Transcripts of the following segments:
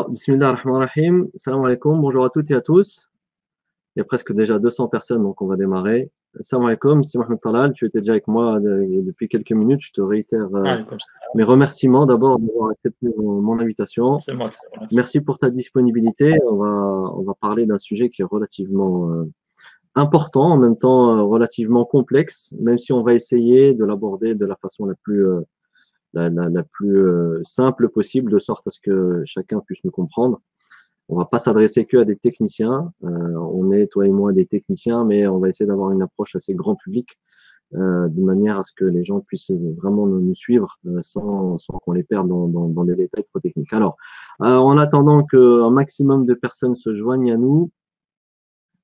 Alors, Bismillah ar-Rahman ar-Rahim, salam alaikum, bonjour à toutes et à tous. Il y a presque déjà 200 personnes, donc on va démarrer. Salam alaikum, c'est Mohamed Talal, tu étais déjà avec moi depuis quelques minutes. Je te réitère Alaikum salam. mes remerciements d'abord d'avoir accepté mon invitation. C'est moi qui te remercie. Merci pour ta disponibilité. On va parler d'un sujet qui est relativement important, en même temps relativement complexe, même si on va essayer de l'aborder de la façon la plus simple possible, de sorte à ce que chacun puisse nous comprendre. On va pas s'adresser que à des techniciens. On est, toi et moi, des techniciens, mais on va essayer d'avoir une approche assez grand public, de manière à ce que les gens puissent vraiment nous suivre sans qu'on les perde dans des détails trop techniques. Alors, en attendant qu'un maximum de personnes se joignent à nous,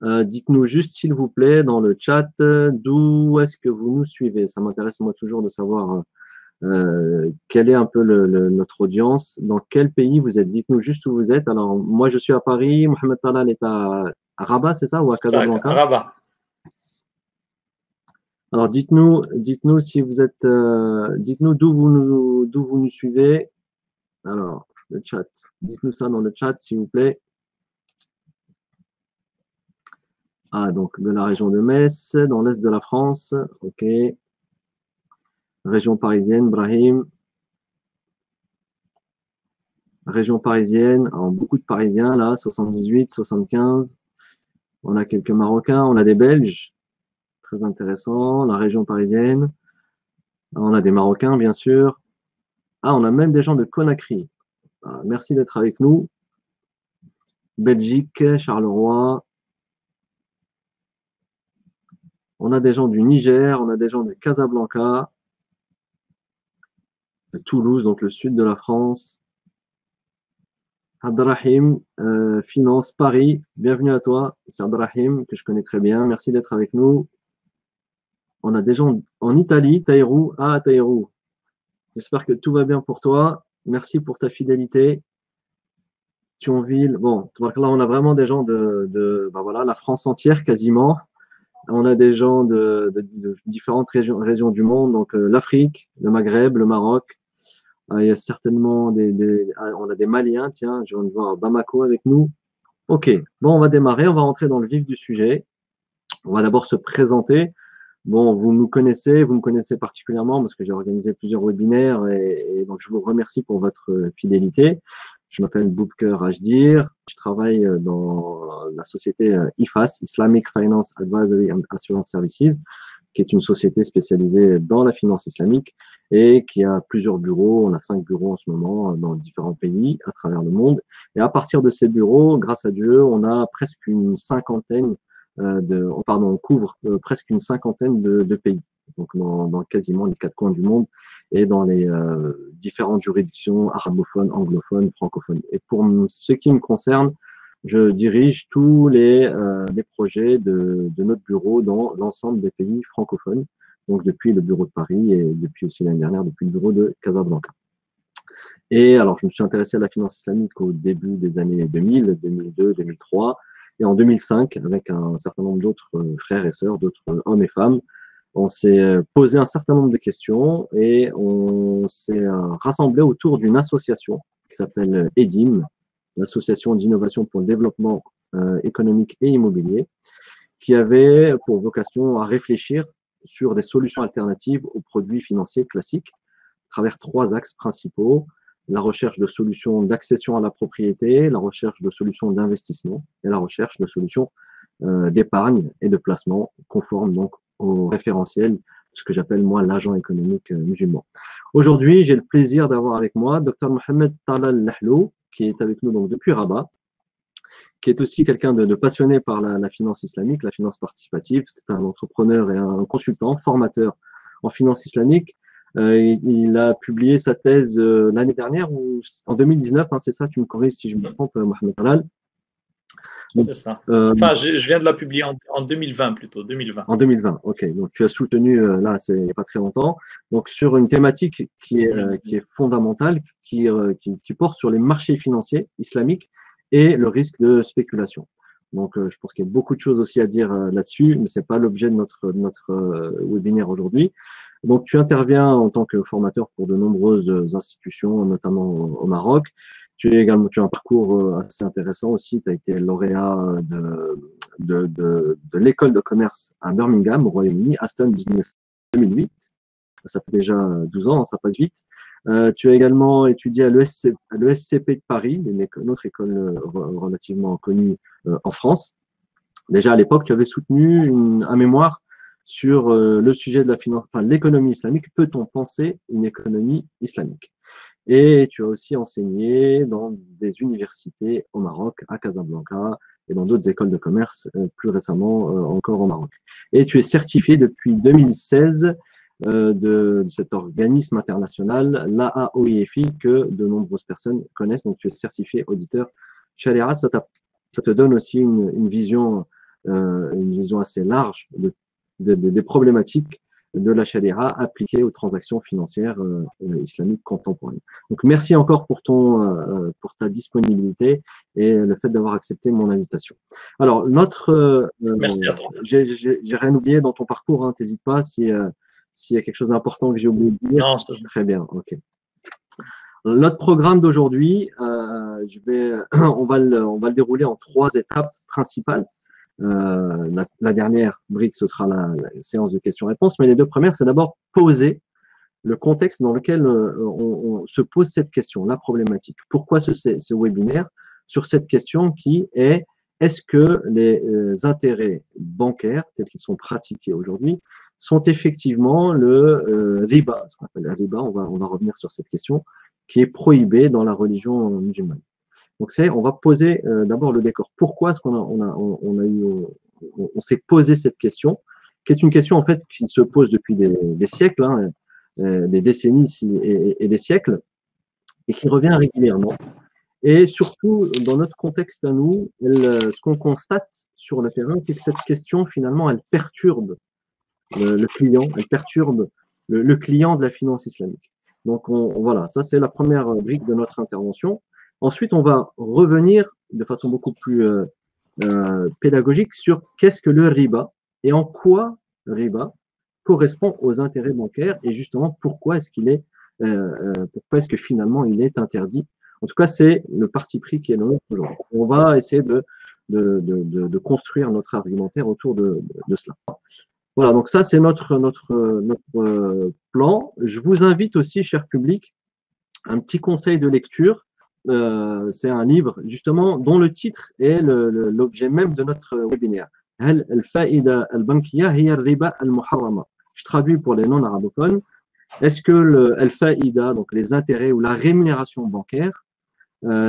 dites-nous juste, s'il vous plaît, dans le chat, d'où est-ce que vous nous suivez. Ça m'intéresse moi toujours de savoir quelle est un peu notre audience, dans quel pays vous êtes. Dites-nous juste où vous êtes. Alors, moi, je suis à Paris, Mohamed Talal est à Rabat, c'est ça, ou à Ça, Casablanca? Rabat. Alors, dites-nous si vous êtes, dites-nous d'où vous nous suivez. Alors, le chat. Dites-nous ça dans le chat, s'il vous plaît. Ah, donc, de la région de Metz, dans l'est de la France. OK. Région parisienne, Brahim. Région parisienne, alors beaucoup de Parisiens là, 78, 75. On a quelques Marocains, on a des Belges, très intéressant. La région parisienne, on a des Marocains bien sûr. Ah, on a même des gens de Conakry. Ah, merci d'être avec nous. Belgique, Charleroi. On a des gens du Niger, on a des gens de Casablanca, de Toulouse, donc le sud de la France. Abdrahim, Finance Paris, bienvenue à toi. C'est Abdrahim que je connais très bien. Merci d'être avec nous. On a des gens en Italie, Taïrou. Ah, Taïrou. J'espère que tout va bien pour toi. Merci pour ta fidélité. Thionville. Bon, là, on a vraiment des gens ben voilà, la France entière quasiment. On a des gens de différentes régions du monde, donc l'Afrique, le Maghreb, le Maroc. Il y a certainement on a des Maliens, tiens, je viens de voir Bamako avec nous. Ok, bon, on va démarrer, on va rentrer dans le vif du sujet. On va d'abord se présenter. Bon, vous me connaissez particulièrement parce que j'ai organisé plusieurs webinaires et donc je vous remercie pour votre fidélité. Je m'appelle Boubker Ajdir. Je travaille dans la société IFAS, Islamic Finance Advisory and Assurance Services, qui est une société spécialisée dans la finance islamique et qui a plusieurs bureaux. On a 5 bureaux en ce moment dans différents pays à travers le monde. Et à partir de ces bureaux, grâce à Dieu, on a presque une cinquantaine on couvre presque une cinquantaine de pays, donc dans quasiment les 4 coins du monde et dans les différentes juridictions arabophones, anglophones, francophones. Et pour ce qui me concerne, je dirige tous les projets de notre bureau dans l'ensemble des pays francophones, donc depuis le bureau de Paris et depuis aussi l'année dernière, depuis le bureau de Casablanca. Et alors, je me suis intéressé à la finance islamique au début des années 2000, 2002, 2003. Et en 2005, avec un certain nombre d'autres frères et sœurs, d'autres hommes et femmes, on s'est posé un certain nombre de questions et on s'est rassemblé autour d'une association qui s'appelle EDIM, l'Association d'innovation pour le développement économique et immobilier, qui avait pour vocation à réfléchir sur des solutions alternatives aux produits financiers classiques à travers 3 axes principaux: la recherche de solutions d'accession à la propriété, la recherche de solutions d'investissement et la recherche de solutions d'épargne et de placement conformes donc au référentiel, ce que j'appelle moi l'agent économique musulman. Aujourd'hui, j'ai le plaisir d'avoir avec moi Dr Mohamed Talal Lahlou, qui est avec nous donc depuis Rabat, qui est aussi quelqu'un de passionné par la finance islamique, la finance participative. C'est un entrepreneur et un consultant, formateur en finance islamique. Il a publié sa thèse l'année dernière, ou en 2019, hein, c'est ça, tu me corriges si je me trompe, Mohamed Talal. C'est ça. Enfin, je viens de la publier en 2020 plutôt, 2020. En 2020, ok. Donc tu as soutenu, là, c'est pas très longtemps, donc sur une thématique qui est fondamentale, qui porte sur les marchés financiers islamiques et le risque de spéculation. Donc, je pense qu'il y a beaucoup de choses aussi à dire là-dessus, mais c'est pas l'objet de notre webinaire aujourd'hui. Donc, tu interviens en tant que formateur pour de nombreuses institutions, notamment au Maroc. Tu as un parcours assez intéressant aussi. Tu as été lauréat de l'école de commerce à Birmingham, au Royaume-Uni, Aston Business 2008. Ça fait déjà 12 ans, ça passe vite. Tu as également étudié à l'ESCP de Paris, une autre école relativement connue en France. Déjà à l'époque, tu avais soutenu un mémoire sur le sujet de la finance, enfin l'économie islamique. Peut-on penser une économie islamique? Et tu as aussi enseigné dans des universités au Maroc, à Casablanca, et dans d'autres écoles de commerce, plus récemment encore au Maroc. Et tu es certifié depuis 2016 de cet organisme international, l'AAOIFI, que de nombreuses personnes connaissent. Donc, tu es certifié auditeur Sharia. Ça te donne aussi une vision assez large des problématiques de la Sharia appliquée aux transactions financières islamiques contemporaines. Donc, merci encore pour ta disponibilité et le fait d'avoir accepté mon invitation. Alors, merci à toi. J'ai rien oublié dans ton parcours, hein, t'hésites pas s'il y a quelque chose d'important que j'ai oublié de dire. Non, très bien, ok. Notre programme d'aujourd'hui, on va le dérouler en 3 étapes principales. La dernière brique, ce sera la séance de questions-réponses, mais les 2 premières, c'est d'abord poser le contexte dans lequel on se pose cette question, la problématique. Pourquoi ce webinaire sur cette question qui est: est-ce que les intérêts bancaires tels qu'ils sont pratiqués aujourd'hui sont effectivement le riba, ce qu'on appelle le riba, on va revenir sur cette question, qui est prohibé dans la religion musulmane. Donc on va poser d'abord le décor. Pourquoi est-ce on s'est posé cette question, qui est une question en fait qui se pose depuis des siècles, hein, des décennies et des siècles, et qui revient régulièrement. Et surtout, dans notre contexte à nous, ce qu'on constate sur le terrain, c'est que cette question, finalement, elle perturbe le client, elle perturbe le client de la finance islamique. Donc, voilà, ça c'est la première brique de notre intervention. Ensuite, on va revenir de façon beaucoup plus pédagogique sur qu'est-ce que le riba et en quoi le riba correspond aux intérêts bancaires et justement pourquoi est-ce que finalement il est interdit. En tout cas, c'est le parti pris qui est le nôtre aujourd'hui. On va essayer de construire notre argumentaire autour de cela. Voilà, donc ça, c'est notre plan. Je vous invite aussi, cher public, un petit conseil de lecture. C'est un livre, justement, dont le titre est l'objet même de notre webinaire. Je traduis pour les non-arabophones. Est-ce que le al-fa'ida, donc les intérêts ou la rémunération bancaire,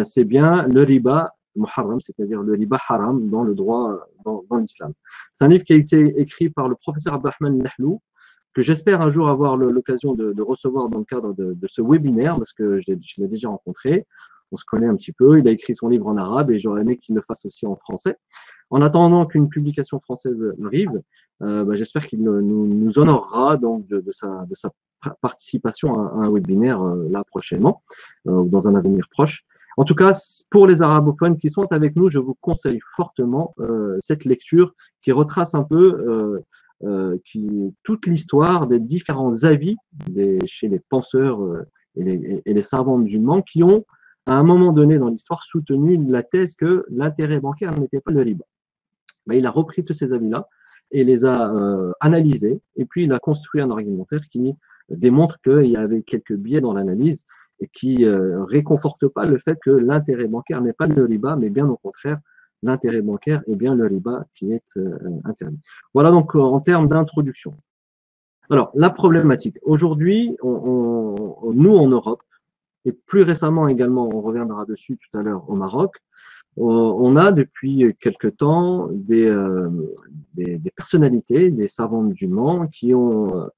c'est bien le riba muharram, c'est-à-dire le riba haram dans le droit, dans l'islam. C'est un livre qui a été écrit par le professeur Abdelrahman Nahlou, que j'espère un jour avoir l'occasion de recevoir dans le cadre de ce webinaire, parce que je l'ai déjà rencontré. On se connaît un petit peu. Il a écrit son livre en arabe et j'aurais aimé qu'il le fasse aussi en français. En attendant qu'une publication française arrive, j'espère qu'il nous honorera donc de sa participation à un webinaire là prochainement, dans un avenir proche. En tout cas, pour les arabophones qui sont avec nous, je vous conseille fortement cette lecture qui retrace un peu toute l'histoire des différents avis chez les penseurs et les savants musulmans qui ont, à un moment donné dans l'histoire, soutenu la thèse que l'intérêt bancaire n'était pas le riba. Il a repris tous ces avis-là et les a analysés, et puis il a construit un argumentaire qui démontre qu'il y avait quelques biais dans l'analyse et qui réconforte pas le fait que l'intérêt bancaire n'est pas le riba, mais bien au contraire, l'intérêt bancaire est bien le riba qui est interdit. Voilà donc en termes d'introduction. Alors, la problématique. Aujourd'hui, nous en Europe, et plus récemment également, on reviendra dessus tout à l'heure au Maroc, on a depuis quelque temps des personnalités, des savants musulmans qui ont,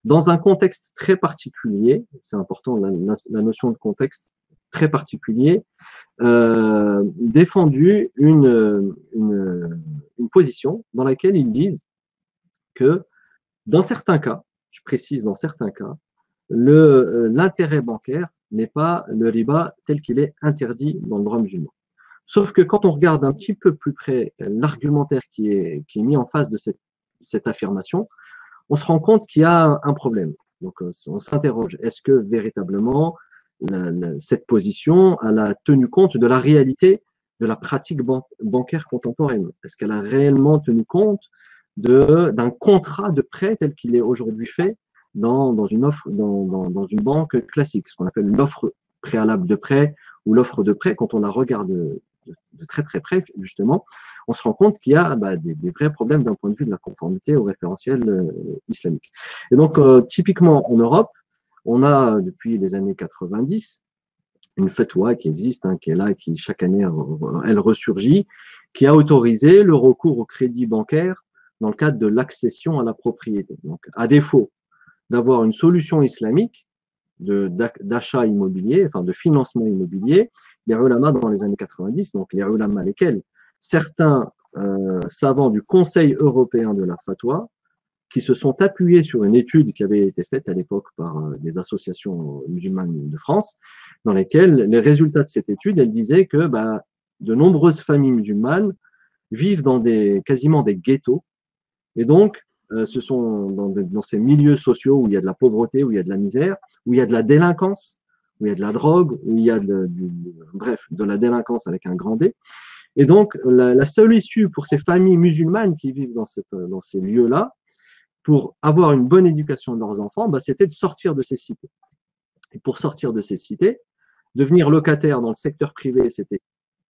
dans un contexte très particulier, c'est important la notion de contexte très particulier, défendu une position dans laquelle ils disent que dans certains cas, je précise dans certains cas, l'intérêt bancaire n'est pas le riba tel qu'il est interdit dans le droit musulman. Sauf que quand on regarde un petit peu plus près l'argumentaire qui est mis en face de cette affirmation, on se rend compte qu'il y a un problème. Donc, on s'interroge, est-ce que véritablement cette position, elle a tenu compte de la réalité de la pratique bancaire contemporaine? Est-ce qu'elle a réellement tenu compte d'un contrat de prêt tel qu'il est aujourd'hui fait dans une offre, dans une banque classique, ce qu'on appelle l'offre préalable de prêt ou l'offre de prêt? Quand on la regarde de très très près, justement, on se rend compte qu'il y a des vrais problèmes d'un point de vue de la conformité au référentiel islamique. Et donc, typiquement en Europe, on a depuis les années 90 une fatwa qui existe, qui est là, qui chaque année, elle ressurgit, qui a autorisé le recours au crédit bancaire dans le cadre de l'accession à la propriété. Donc, à défaut d'avoir une solution islamique d'achat immobilier, enfin de financement immobilier, les ulama dans les années 90, donc les ulama lesquels certains savants du Conseil européen de la fatwa, qui se sont appuyés sur une étude qui avait été faite à l'époque par des associations musulmanes de France, dans lesquelles les résultats de cette étude, elle disait que de nombreuses familles musulmanes vivent dans quasiment des ghettos, et donc ce sont dans ces milieux sociaux où il y a de la pauvreté, où il y a de la misère, où il y a de la délinquance, où il y a de la drogue, où il y a de la délinquance avec un grand D. Et donc la seule issue pour ces familles musulmanes qui vivent dans ces lieux-là, pour avoir une bonne éducation de leurs enfants, c'était de sortir de ces cités. Et pour sortir de ces cités, devenir locataire dans le secteur privé, c'était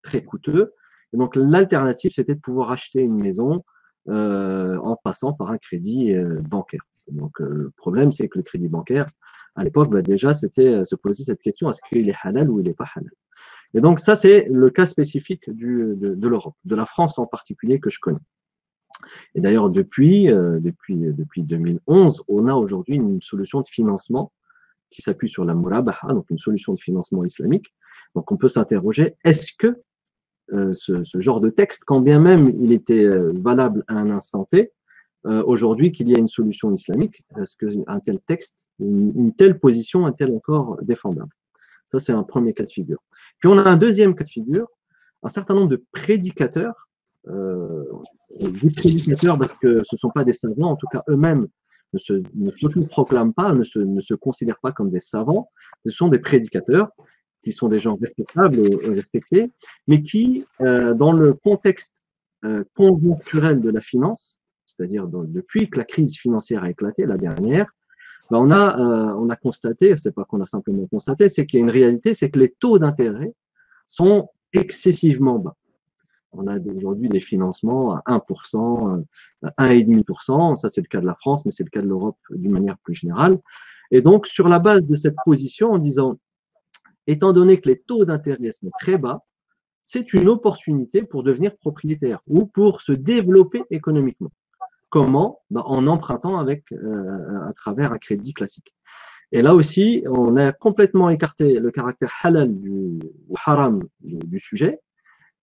très coûteux. Et donc, l'alternative, c'était de pouvoir acheter une maison en passant par un crédit bancaire. Donc, le problème, c'est que le crédit bancaire, à l'époque, déjà, c'était se poser cette question, est-ce qu'il est halal ou il n'est pas halal? Et donc, ça, c'est le cas spécifique de l'Europe, de la France en particulier, que je connais. Et d'ailleurs, depuis 2011, on a aujourd'hui une solution de financement qui s'appuie sur la murabaha, donc une solution de financement islamique. Donc, on peut s'interroger, est-ce que ce genre de texte, quand bien même il était valable à un instant T, aujourd'hui qu'il y a une solution islamique, est-ce qu'un tel texte, une telle position est-elle encore défendable? Ça, c'est un premier cas de figure. Puis, on a un deuxième cas de figure, un certain nombre de prédicateurs, des prédicateurs parce que ce ne sont pas des savants, en tout cas eux-mêmes ne s'auto-proclament pas, ne se considèrent pas comme des savants, ce sont des prédicateurs qui sont des gens respectables et respectés, mais qui, dans le contexte conjoncturel de la finance, c'est-à-dire depuis que la crise financière a éclaté, la dernière, on a constaté, c'est pas qu'on a simplement constaté, c'est qu'il y a une réalité, c'est que les taux d'intérêt sont excessivement bas. On a aujourd'hui des financements à 1%, 1,5%. Ça, c'est le cas de la France, mais c'est le cas de l'Europe d'une manière plus générale. Et donc, sur la base de cette position, en disant, étant donné que les taux d'intérêt sont très bas, c'est une opportunité pour devenir propriétaire ou pour se développer économiquement. Comment? En empruntant à travers un crédit classique. Et là aussi, on a complètement écarté le caractère halal ou haram du sujet.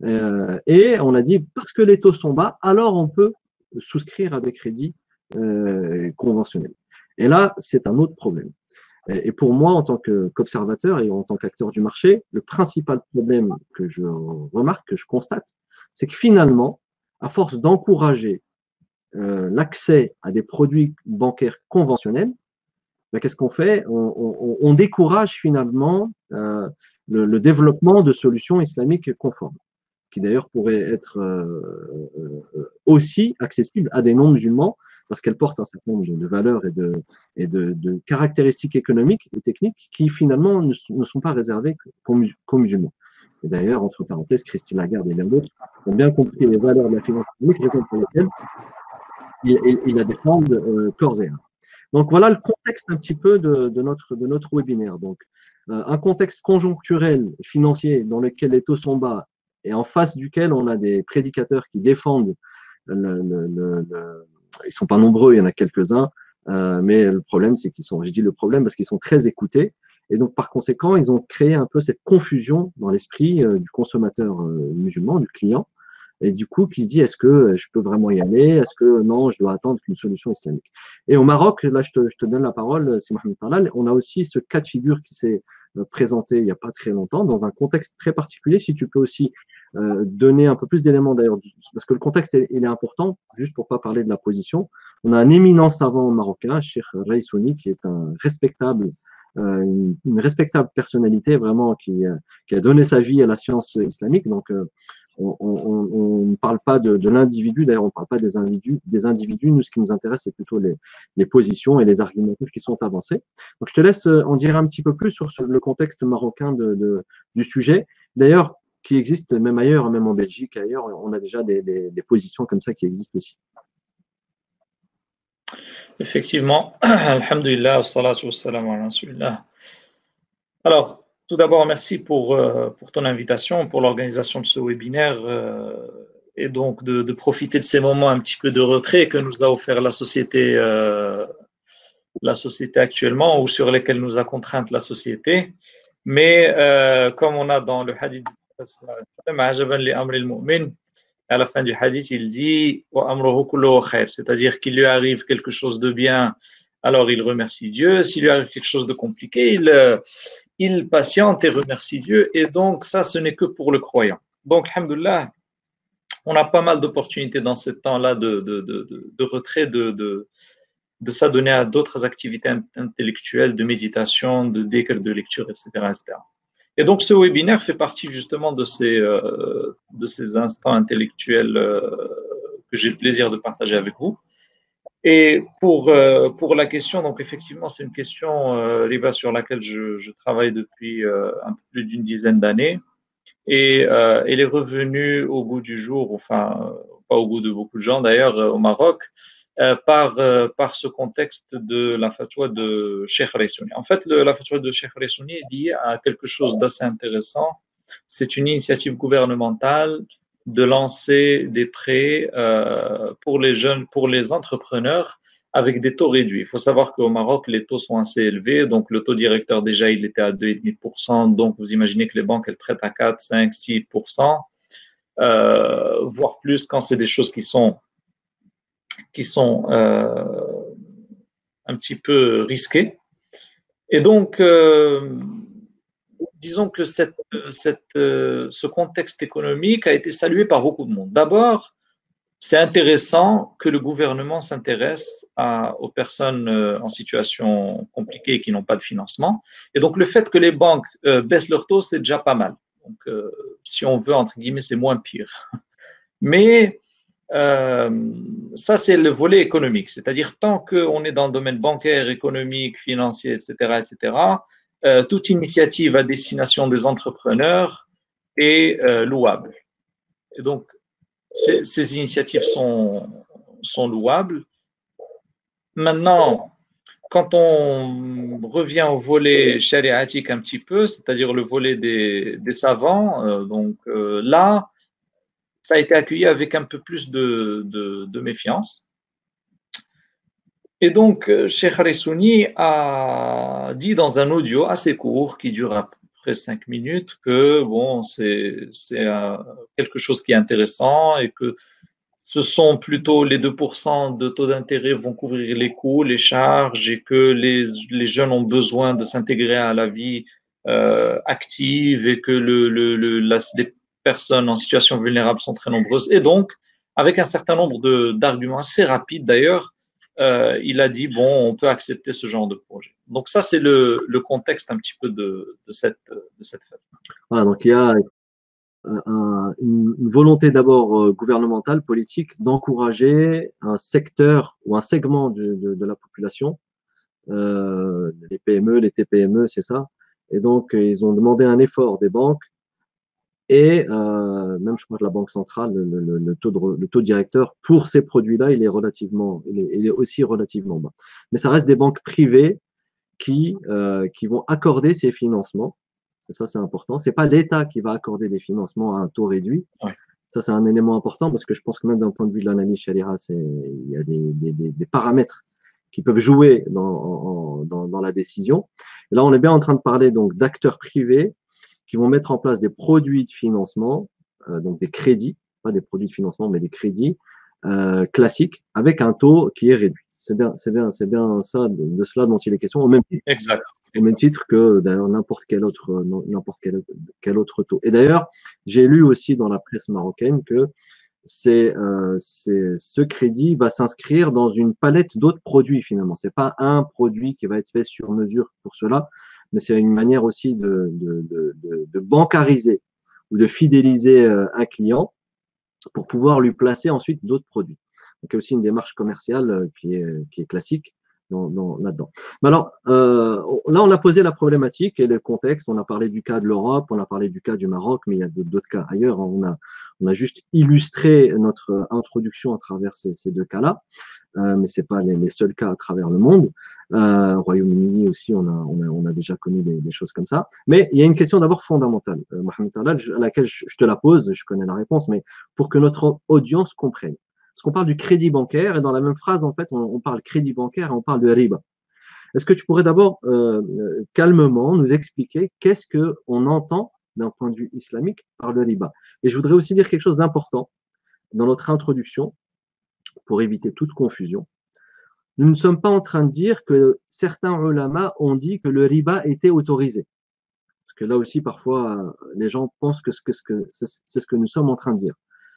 Et on a dit, parce que les taux sont bas, alors on peut souscrire à des crédits conventionnels. Et là, c'est un autre problème. Et pour moi, en tant qu'observateur et en tant qu'acteur du marché, le principal problème que je remarque, que je constate, c'est que finalement, à force d'encourager l'accès à des produits bancaires conventionnels, qu'est-ce qu'on fait? On décourage finalement le développement de solutions islamiques conformes, qui d'ailleurs pourraient être aussi accessibles à des non-musulmans, parce qu'elles portent un certain nombre de valeurs et de caractéristiques économiques et techniques qui finalement ne sont pas réservées qu'aux musulmans. Et d'ailleurs, entre parenthèses, Christine Lagarde et bien d'autres ont bien compris les valeurs de la finance islamique, raison pour laquelle ils la défendent corps et âme. Donc voilà le contexte un petit peu de notre webinaire. Donc un contexte conjoncturel financier dans lequel les taux sont bas et en face duquel on a des prédicateurs qui défendent ils sont pas nombreux, il y en a quelques-uns, mais le problème c'est je dis le problème parce qu'ils sont très écoutés et donc par conséquent ils ont créé un peu cette confusion dans l'esprit du consommateur musulman, du client, et du coup qui se dit est-ce que je peux vraiment y aller, est-ce que non, je dois attendre une solution islamique. Et au Maroc, là je te donne la parole, c'est Mohamed Talal, on a aussi ce cas de figure qui s'est présenté il n'y a pas très longtemps dans un contexte très particulier. Si tu peux aussi donner un peu plus d'éléments d'ailleurs, parce que le contexte il est important, juste pour pas parler de la position. On a un éminent savant marocain, Cheikh Raissouni, qui est un respectable une respectable personnalité vraiment qui a donné sa vie à la science islamique. Donc, on ne parle pas de l'individu, d'ailleurs, on ne parle pas des individus. Nous, ce qui nous intéresse, c'est plutôt les positions et les argumentaires qui sont avancés. Donc, je te laisse en dire un petit peu plus sur le contexte marocain du sujet. D'ailleurs, qui existe même ailleurs, même en Belgique, ailleurs, on a déjà des positions comme ça qui existent aussi. Effectivement, alhamdulillah, wassalatu wassalamu ala rasulillah. Alors, tout d'abord, merci pour ton invitation, pour l'organisation de ce webinaire et donc de profiter de ces moments un petit peu de retrait que nous a offert la société actuellement ou sur lesquels nous a contrainte la société. Mais comme on a dans le hadith, à la fin du hadith, il dit c'est-à-dire qu'il lui arrive quelque chose de bien, alors il remercie Dieu. S'il lui arrive quelque chose de compliqué, il patiente et remercie Dieu. Et donc, ça, ce n'est que pour le croyant. Donc, alhamdoulilah, on a pas mal d'opportunités dans ce temps-là de retrait, de s'adonner à d'autres activités intellectuelles, de méditation, de dhikr, de lecture, etc., etc. Et donc, ce webinaire fait partie justement de ces instants intellectuels que j'ai le plaisir de partager avec vous. Et pour la question, donc effectivement, c'est une question, Riba, sur laquelle je travaille depuis un peu plus d'une dizaine d'années. Et elle est revenue au goût du jour, enfin, pas au goût de beaucoup de gens d'ailleurs, au Maroc, par ce contexte de la fatwa de Cheikh Raissouni. En fait, la fatwa de Cheikh Raissouni est liée à quelque chose d'assez intéressant. C'est une initiative gouvernementale de lancer des prêts pour les jeunes, pour les entrepreneurs avec des taux réduits. Il faut savoir qu'au Maroc, les taux sont assez élevés. Donc, le taux directeur, déjà, il était à 2,5%. Donc, vous imaginez que les banques, elles prêtent à 4, 5, 6%, voire plus quand c'est des choses qui sont un petit peu risquées. Et donc, disons que ce contexte économique a été salué par beaucoup de monde. D'abord, c'est intéressant que le gouvernement s'intéresse aux personnes en situation compliquée et qui n'ont pas de financement. Et donc, le fait que les banques baissent leurs taux, c'est déjà pas mal. Donc, si on veut, entre guillemets, c'est moins pire. Mais ça, c'est le volet économique. C'est-à-dire, tant qu'on est dans le domaine bancaire, économique, financier, etc., toute initiative à destination des entrepreneurs est louable. Et donc, ces initiatives sont louables. Maintenant, quand on revient au volet chariatique un petit peu, c'est-à-dire le volet des savants, là, ça a été accueilli avec un peu plus de méfiance. Et donc, Cheikh Raissouni a dit dans un audio assez court, qui dure à peu près 5 minutes, que bon, c'est quelque chose qui est intéressant et que ce sont plutôt les 2% de taux d'intérêt vont couvrir les coûts, les charges et que les jeunes ont besoin de s'intégrer à la vie active et que les personnes en situation vulnérable sont très nombreuses. Et donc, avec un certain nombre d'arguments assez rapides d'ailleurs, il a dit, bon, on peut accepter ce genre de projet. Donc ça, c'est le contexte un petit peu de cette fête. Voilà, donc il y a une volonté d'abord gouvernementale, politique, d'encourager un secteur ou un segment de la population, les PME, les TPME, c'est ça. Et donc, ils ont demandé un effort des banques et même, je crois que la Banque centrale, le taux directeur pour ces produits-là, il est aussi relativement bas. Mais ça reste des banques privées qui vont accorder ces financements. Et ça, c'est important. C'est pas l'État qui va accorder des financements à un taux réduit. Ouais. Ça, c'est un élément important parce que je pense que même d'un point de vue de l'analyse Sharia, il y a des paramètres qui peuvent jouer dans la décision. Et là, on est bien en train de parler donc d'acteurs privés qui vont mettre en place des produits de financement, donc des crédits, pas des produits de financement, mais des crédits classiques avec un taux qui est réduit. C'est bien ça, de cela dont il est question. Au même titre que d'ailleurs n'importe quel autre taux. Et d'ailleurs, j'ai lu aussi dans la presse marocaine que ce crédit va s'inscrire dans une palette d'autres produits finalement. C'est pas un produit qui va être fait sur mesure pour cela, mais c'est une manière aussi de bancariser ou de fidéliser un client pour pouvoir lui placer ensuite d'autres produits. Donc, il y a aussi une démarche commerciale qui est classique là-dedans. Mais alors, là, on a posé la problématique et le contexte. On a parlé du cas de l'Europe, on a parlé du cas du Maroc, mais il y a d'autres cas ailleurs. On a juste illustré notre introduction à travers ces deux cas-là. Mais c'est pas les seuls cas à travers le monde. Au Royaume-Uni aussi, on a déjà connu des choses comme ça. Mais il y a une question d'abord fondamentale, Mohamed Talal, à laquelle je te la pose, je connais la réponse, mais pour que notre audience comprenne. Parce qu'on parle du crédit bancaire et dans la même phrase, en fait, on parle crédit bancaire et on parle de riba. Est-ce que tu pourrais d'abord calmement nous expliquer qu'est-ce qu'on entend d'un point de vue islamique par le riba? Et je voudrais aussi dire quelque chose d'important dans notre introduction pour éviter toute confusion. Nous ne sommes pas en train de dire que certains ulama ont dit que le riba était autorisé. Parce que là aussi, parfois, les gens pensent que c'est ce que nous sommes en train de dire.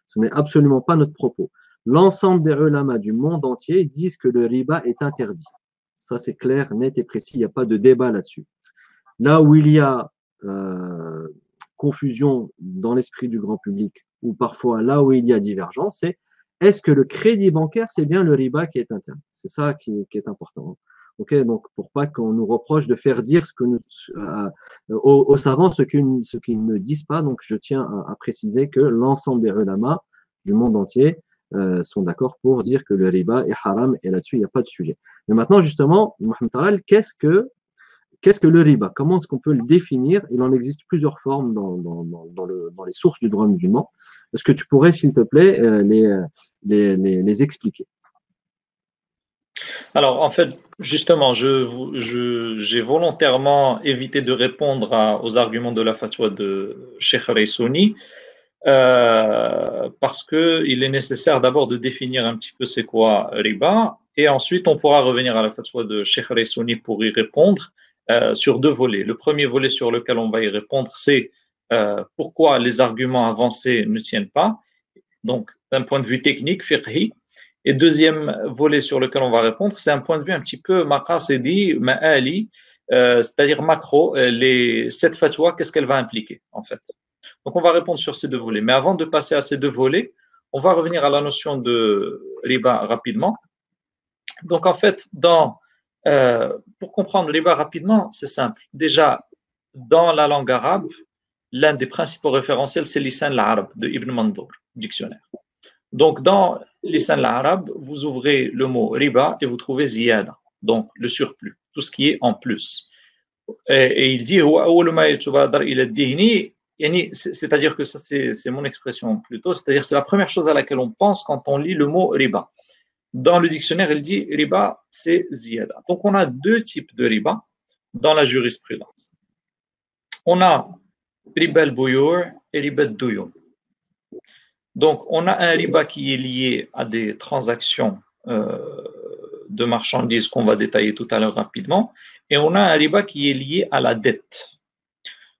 Ce n'est absolument pas notre propos. L'ensemble des ulama du monde entier disent que le riba est interdit. Ça, c'est clair, net et précis. Il n'y a pas de débat là-dessus. Là où il y a confusion dans l'esprit du grand public, ou parfois là où il y a divergence, c'est est-ce que le crédit bancaire, c'est bien le riba qui est interdit? C'est ça qui est important. Ok, donc pour pas qu'on nous reproche de faire dire ce que aux savants ce qu'ils ne disent pas, donc je tiens à préciser que l'ensemble des ulama du monde entier sont d'accord pour dire que le riba est haram et là-dessus il n'y a pas de sujet. Mais maintenant justement, Mohamed Taral, qu'est-ce que le riba? Comment est-ce qu'on peut le définir? Il en existe plusieurs formes dans les sources du droit musulman. Est-ce que tu pourrais, s'il te plaît, les expliquer? Alors, en fait, justement, j'ai volontairement évité de répondre aux arguments de la fatwa de Cheikh Reissouni parce qu'il est nécessaire d'abord de définir un petit peu c'est quoi riba et ensuite on pourra revenir à la fatwa de Cheikh Reissouni pour y répondre sur deux volets. Le premier volet sur lequel on va y répondre, c'est pourquoi les arguments avancés ne tiennent pas, donc d'un point de vue technique, fiqhi. Et deuxième volet sur lequel on va répondre, c'est un point de vue un petit peu maqasidi, ma'ali, c'est-à-dire macro, cette fatwa, qu'est-ce qu'elle va impliquer en fait. Donc on va répondre sur ces deux volets. Mais avant de passer à ces deux volets, on va revenir à la notion de riba rapidement. Donc en fait, pour comprendre riba rapidement, c'est simple. Déjà, dans la langue arabe, l'un des principaux référentiels, c'est Lisan al-Arab de Ibn Mandour, dictionnaire. Donc, dans lisan al-Arab, vous ouvrez le mot riba et vous trouvez ziyada, donc le surplus, tout ce qui est en plus. Et il dit, c'est-à-dire que ça, c'est mon expression plutôt, c'est-à-dire c'est la première chose à laquelle on pense quand on lit le mot riba. Dans le dictionnaire, il dit riba, c'est ziyada. Donc, on a deux types de riba dans la jurisprudence. On a riba al-buyur et riba al-duyum. Donc, on a un riba qui est lié à des transactions de marchandises qu'on va détailler tout à l'heure rapidement, et on a un riba qui est lié à la dette.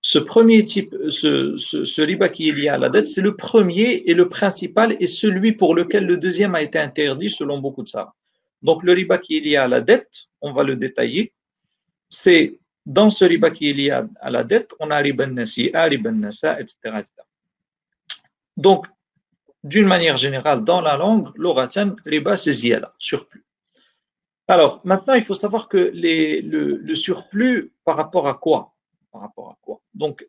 Ce premier type, ce riba qui est lié à la dette, c'est le premier et le principal, et celui pour lequel le deuxième a été interdit selon beaucoup de savants. Donc, le riba qui est lié à la dette, on va le détailler, c'est dans ce riba qui est lié à la dette, on a riba al-nasi'a, riba al-nasa, etc., etc. Donc, d'une manière générale, dans la langue, l'oratan, riba, c'est ziyada, surplus. Alors, maintenant, il faut savoir que le surplus, par rapport à quoi? Par rapport à quoi? Donc,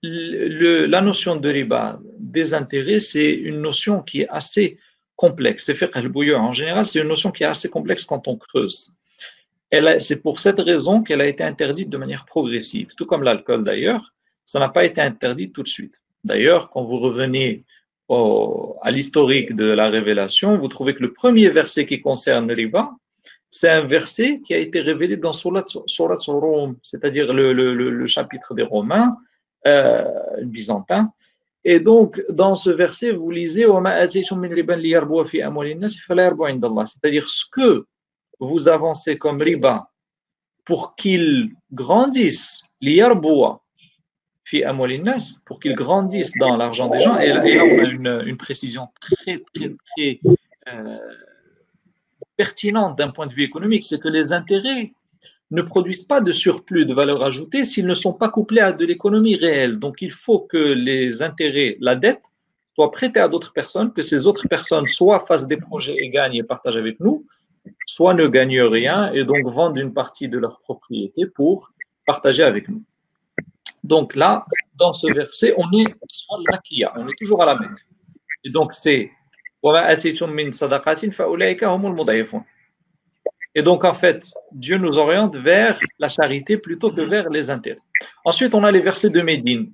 la notion de riba, des intérêts, c'est une notion qui est assez complexe. C'est fiqh al-buyur, en général, c'est une notion qui est assez complexe quand on creuse. C'est pour cette raison qu'elle a été interdite de manière progressive, tout comme l'alcool d'ailleurs, ça n'a pas été interdit tout de suite. D'ailleurs, quand vous revenez à l'historique de la révélation, vous trouvez que le premier verset qui concerne le riba, c'est un verset qui a été révélé dans Surat al-Rum, c'est-à-dire le chapitre des Romains, byzantins. Et donc, dans ce verset, vous lisez c'est-à-dire ce que vous avancez comme riba pour qu'il grandisse, liyarboua, fi amwalin nas, pour qu'ils grandissent dans l'argent des gens. Et là, on a une précision très, très, très pertinente d'un point de vue économique, c'est que les intérêts ne produisent pas de surplus de valeur ajoutée s'ils ne sont pas couplés à de l'économie réelle. Donc, il faut que les intérêts, la dette, soient prêtés à d'autres personnes, que ces autres personnes soit fassent des projets et gagnent et partagent avec nous, soit ne gagnent rien et donc vendent une partie de leur propriété pour partager avec nous. Donc là, dans ce verset, on est sur la Makia, on est toujours à la Mecque. Et donc c'est et donc en fait, Dieu nous oriente vers la charité plutôt que vers les intérêts. Ensuite, on a les versets de Médine.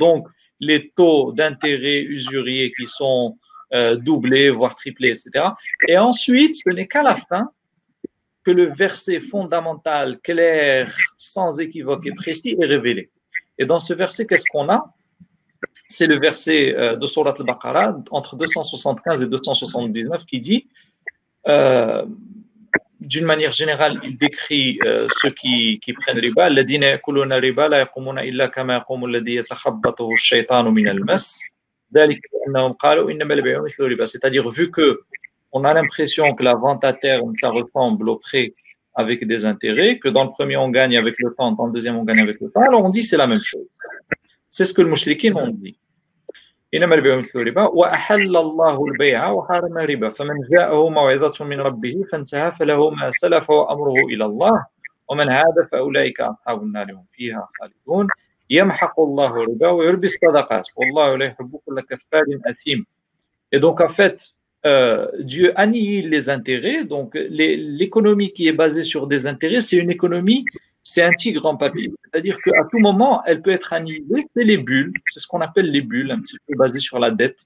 Donc les taux d'intérêt usuriers qui sont doublés, voire triplés, etc. Et ensuite, ce n'est qu'à la fin que le verset fondamental, clair, sans équivoque et précis est révélé. Et dans ce verset, qu'est-ce qu'on a? C'est le verset de Surat al-Baqarah, entre 275 et 279, qui dit, d'une manière générale, il décrit ceux qui prennent riba. الذين يأكلون الربا لا يقومون إلا كما يقوم الذي يتخبطه الشيطان من المس ذلك بأنهم قالوا إنما البيع مثل الربا. C'est-à-dire, vu que on a l'impression que la vente à terme, ça ressemble au prêt avec des intérêts, que dans le premier on gagne avec le temps, dans le deuxième on gagne avec le temps, alors on dit c'est la même chose. C'est ce que le mouchrikin ont dit. إنما البيع مثل الربا وأحل الله البيع وحرم الربا فمن جاءه موعظة من ربه فانتهى فله ما سلف وأمره إلى الله ومن عاد فأولئك أصحاب النار هم فيها خالدون يمحق الله الربا ويربي الصدقات والله لا يحب كل كفار أثيم. Et donc en fait, Dieu annihile les intérêts. Donc l'économie qui est basée sur des intérêts, c'est une économie, c'est un tigre en papier. C'est-à-dire qu'à tout moment, elle peut être annihilée. C'est les bulles, c'est ce qu'on appelle les bulles, un petit peu basées sur la dette.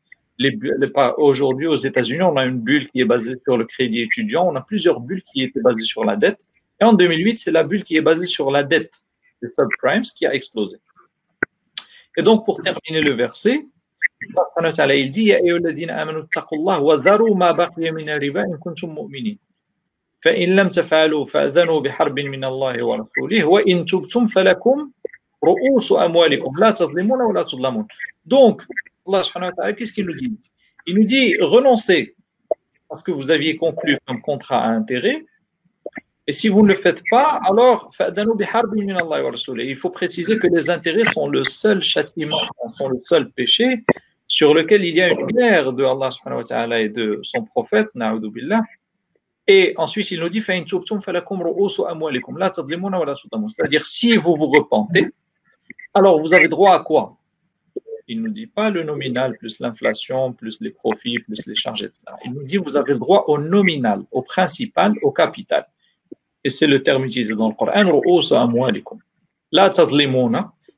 Aujourd'hui, aux États-Unis, on a une bulle qui est basée sur le crédit étudiant. On a plusieurs bulles qui étaient basées sur la dette. Et en 2008, c'est la bulle qui est basée sur la dette des subprimes qui a explosé. Et donc, pour terminer le verset, il dit يا أيها الذين آمنوا اتقوا الله وذروا ما بقي من الربا إن كنتم مؤمنين فإن لم تفعلوا فأذنوا بحرب من الله ورسوله وإن تبتم فلكم رؤوس أموالكم لا تظلمون ولا تظلمون. Donc Allah subhanahu wa ta'ala, qu'est-ce qu'il nous dit? Il nous dit renoncez à ce que vous aviez conclu comme contrat à intérêt, et si vous ne le faites pas, alors فأذنوا بحرب من الله ورسوله. Il faut préciser que les intérêts sont le seul châtiment, sont le seul péché sur lequel il y a une guerre de Allah subhanahu wa ta'ala et de son prophète, na'udhu billah. Et ensuite, il nous dit, c'est-à-dire, si vous vous repentez, alors vous avez droit à quoi? Il ne nous dit pas le nominal plus l'inflation, plus les profits, plus les charges, etc. Il nous dit, vous avez le droit au nominal, au principal, au capital. Et c'est le terme utilisé dans le Coran,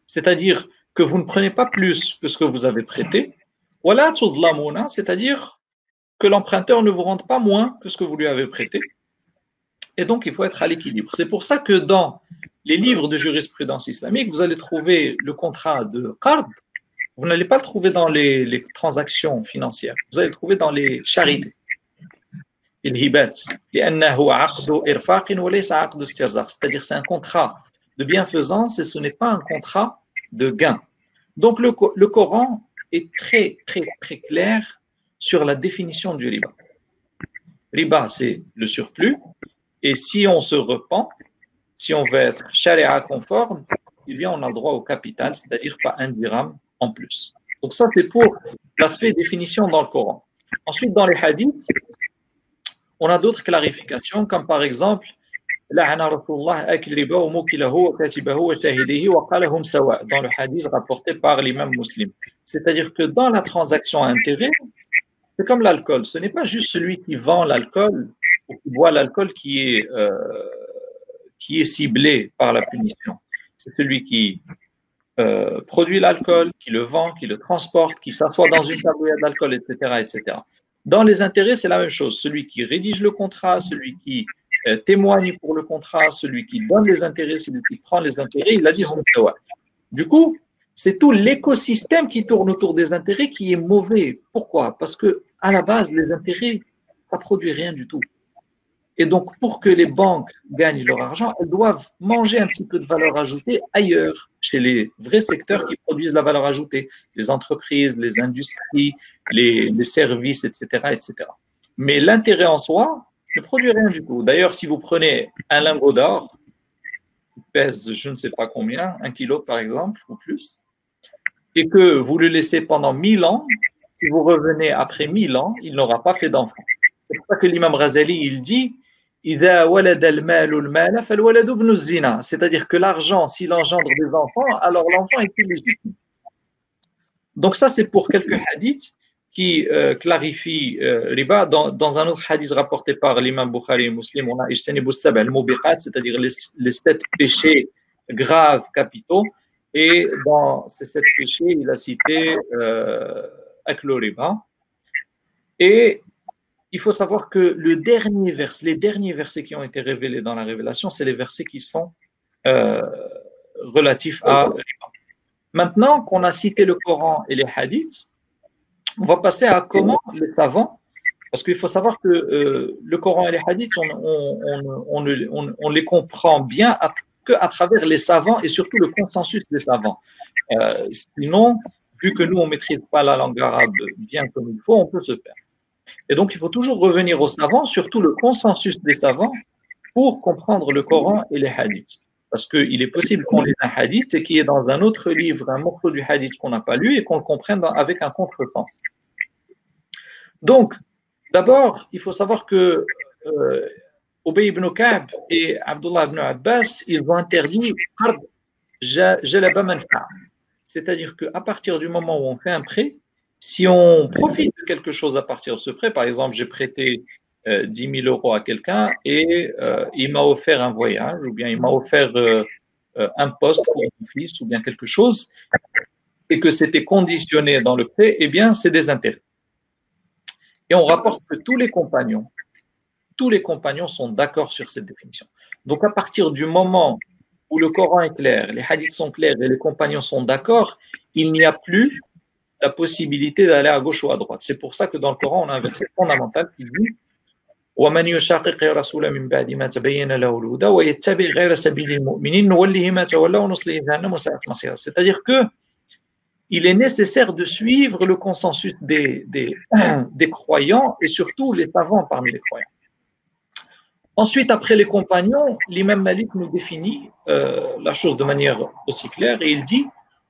c'est-à-dire que vous ne prenez pas plus que ce que vous avez prêté, c'est-à-dire que l'emprunteur ne vous rende pas moins que ce que vous lui avez prêté. Et donc, il faut être à l'équilibre. C'est pour ça que dans les livres de jurisprudence islamique, vous allez trouver le contrat de qard, vous n'allez pas le trouver dans les transactions financières, vous allez le trouver dans les charités. C'est-à-dire c'est un contrat de bienfaisance et ce n'est pas un contrat de gain. Donc, le Coran est très, très, très clair sur la définition du riba. Riba, c'est le surplus. Et si on se repent, si on veut être charia conforme, eh bien, on a le droit au capital, c'est-à-dire pas un dirham en plus. Donc ça, c'est pour l'aspect définition dans le Coran. Ensuite, dans les hadiths, on a d'autres clarifications, comme par exemple, dans le hadith rapporté par l'imam Muslim. C'est-à-dire que dans la transaction à intérêt, c'est comme l'alcool. Ce n'est pas juste celui qui vend l'alcool ou qui boit l'alcool qui est ciblé par la punition. C'est celui qui produit l'alcool, qui le vend, qui le transporte, qui s'assoit dans une tabouillette d'alcool, etc., etc. Dans les intérêts, c'est la même chose. Celui qui rédige le contrat, celui qui témoigne pour le contrat, celui qui donne les intérêts, celui qui prend les intérêts, il a dit Homsawa. Du coup, c'est tout l'écosystème qui tourne autour des intérêts qui est mauvais. Pourquoi? Parce que à la base, les intérêts, ça produit rien du tout. Et donc, pour que les banques gagnent leur argent, elles doivent manger un petit peu de valeur ajoutée ailleurs, chez les vrais secteurs qui produisent la valeur ajoutée, les entreprises, les industries, les services, etc., etc. Mais l'intérêt en soi ne produit rien du tout. D'ailleurs, si vous prenez un lingot d'or, qui pèse je ne sais pas combien, 1 kilo par exemple, ou plus, et que vous le laissez pendant 1000 ans, si vous revenez après 1000 ans, il n'aura pas fait d'enfant. C'est pour ça que l'imam Ghazali, il dit c'est-à-dire que l'argent, s'il engendre des enfants, alors l'enfant est illégitime. Donc ça, c'est pour quelques hadiths qui clarifient riba. Dans un autre hadith rapporté par l'imam Bukhari et Muslim, on a ijtanibu sab' al-mubiqat, c'est-à-dire les 7 péchés graves capitaux. Et dans ces 7 péchés, il a cité aklu riba. Et il faut savoir que les derniers versets qui ont été révélés dans la révélation, c'est les versets qui sont relatifs à riba. Maintenant qu'on a cité le Coran et les hadiths, on va passer à comment les savants, parce qu'il faut savoir que le Coran et les hadiths, on les comprend bien qu'à travers les savants et surtout le consensus des savants. Sinon, vu que nous, on ne maîtrise pas la langue arabe bien comme il faut, on peut se perdre. Et donc, il faut toujours revenir aux savants, surtout le consensus des savants, pour comprendre le Coran et les hadiths. Parce qu'il est possible qu'on lise un hadith et qu'il y ait dans un autre livre un morceau du hadith qu'on n'a pas lu et qu'on le comprenne avec un contresens. Donc, d'abord, il faut savoir que Ubay ibn Ka'b et Abdullah ibn Abbas, ils ont interdit jalaba manfa'. C'est-à-dire qu'à partir du moment où on fait un prêt, si on profite de quelque chose à partir de ce prêt, par exemple, j'ai prêté 10 000 euros à quelqu'un et il m'a offert un voyage ou bien il m'a offert un poste pour mon fils ou bien quelque chose et que c'était conditionné dans le prêt, eh bien, c'est des intérêts. Et on rapporte que tous les compagnons sont d'accord sur cette définition. Donc, à partir du moment où le Coran est clair, les hadiths sont clairs et les compagnons sont d'accord, il n'y a plus la possibilité d'aller à gauche ou à droite. C'est pour ça que dans le Coran, on a un verset fondamental qui dit وَمَنْ يُشَاقِقِ الرَّسُولَ مِنْ بَعْدِ مَا تَبَيَّنَ لَهُ الْهُدَى وَيَتَّبِعْ غَيْرَ سَبِيلِ الْمُؤْمِنِينَ نُوَلِّهِ مَا تَوَلَّى وَنُصْلِهِ جَهَنَّمَ وَسَاءَتْ مَصِيرًا. C'est-à-dire que il est nécessaire de suivre le consensus des croyants et surtout les savants parmi les croyants. Ensuite, après les compagnons, l'imam Malik nous définit la chose de manière aussi claire et il dit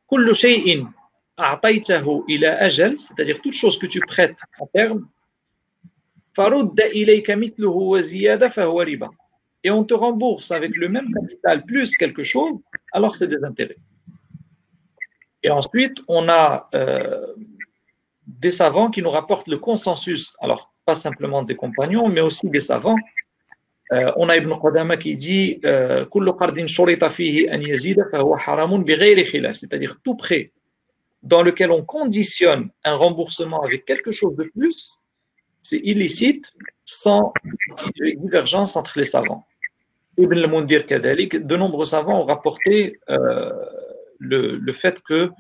كُلُّ شَيْءٍ أَعْطَيْتَهُ إِلَى أَجَلٍ, c'est-à-dire toute chose que tu prêtes en terme, فَرُدَّ إِلَيْكَ مِثْلُهُ وَزِيَادَ فَهُوَ رِبًا. Et on te rembourse avec le même capital plus quelque chose, alors c'est des intérêts. Et ensuite, on a des savants qui nous rapportent le consensus, alors pas simplement des compagnons, mais aussi des savants. On a Ibn Qudama qui dit كل قرض شرط فيه أن يزيد فهو حرام بغير خلاف, c'est-à-dire tout prêt dans lequel on conditionne un remboursement avec quelque chose de plus, c'est illicite sans divergence entre les savants. Ibn al-Mundir Kadalik, de nombreux savants ont rapporté le fait que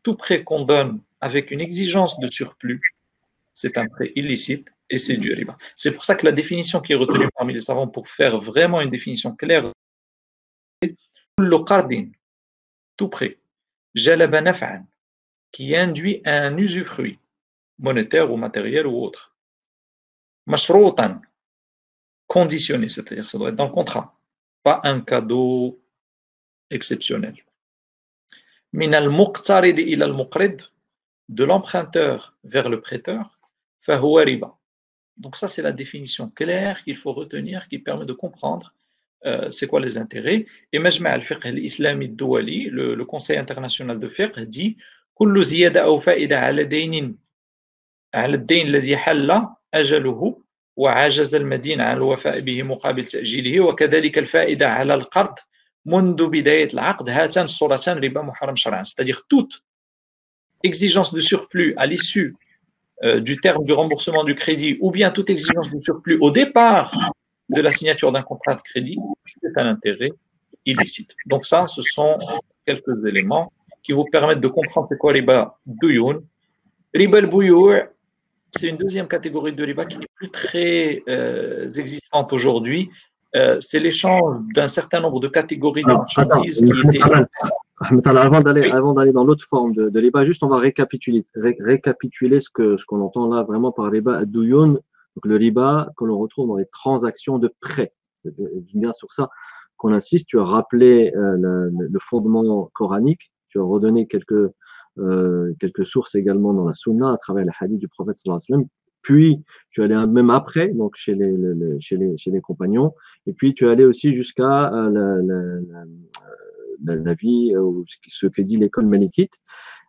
tout prêt qu'on donne avec une exigence de surplus, c'est un prêt illicite et c'est du riba. C'est pour ça que la définition qui est retenue parmi les savants pour faire vraiment une définition claire, c'est kullu qardin, tout prêt, jalaba naf'an, qui induit un usufruit monétaire ou matériel ou autre. Mashroutan, conditionné, c'est-à-dire ça doit être dans le contrat, pas un cadeau exceptionnel. Min al-muqtarid ila al-muqrid, de l'emprunteur vers le prêteur, fahuwa riba. Donc ça, c'est la définition claire qu'il faut retenir, qui permet de comprendre c'est quoi les intérêts. Et Majma' al-Fiqh al-Islami al-Douali, le Conseil international de fiqh, dit كل زيادة أو فائدة على دين على الدين الذي حل أجله وعجز المدين عن الوفاء به مقابل تأجيله وكذلك الفائدة على القرض منذ بداية العقد هاتان الصورتان ربا محرم شرعا. C'est-à-dire toute exigence de surplus à l'issue du terme du remboursement du crédit ou bien toute exigence de surplus au départ de la signature d'un contrat de crédit, c'est un intérêt illicite. Donc ça, ce sont quelques éléments qui vous permettent de comprendre c'est quoi riba douyoun. Riba al-bouyour, c'est une deuxième catégorie de riba qui n'est plus très existante aujourd'hui. C'est l'échange d'un certain nombre de catégories de marchandises qui étaient. Oui. Avant d'aller dans l'autre forme de riba, juste on va récapituler ce qu'on entend là vraiment par riba ad-duyun, donc le riba que l'on retrouve dans les transactions de prêt. C'est bien sur ça qu'on insiste. Tu as rappelé le fondement coranique, tu as redonné quelques sources également dans la sunna à travers les hadiths du prophète sallallahu alayhi wa sallam. Puis tu allais même après, donc chez les compagnons, et puis tu allais aussi jusqu'à la vie, ou ce que dit l'école malikite.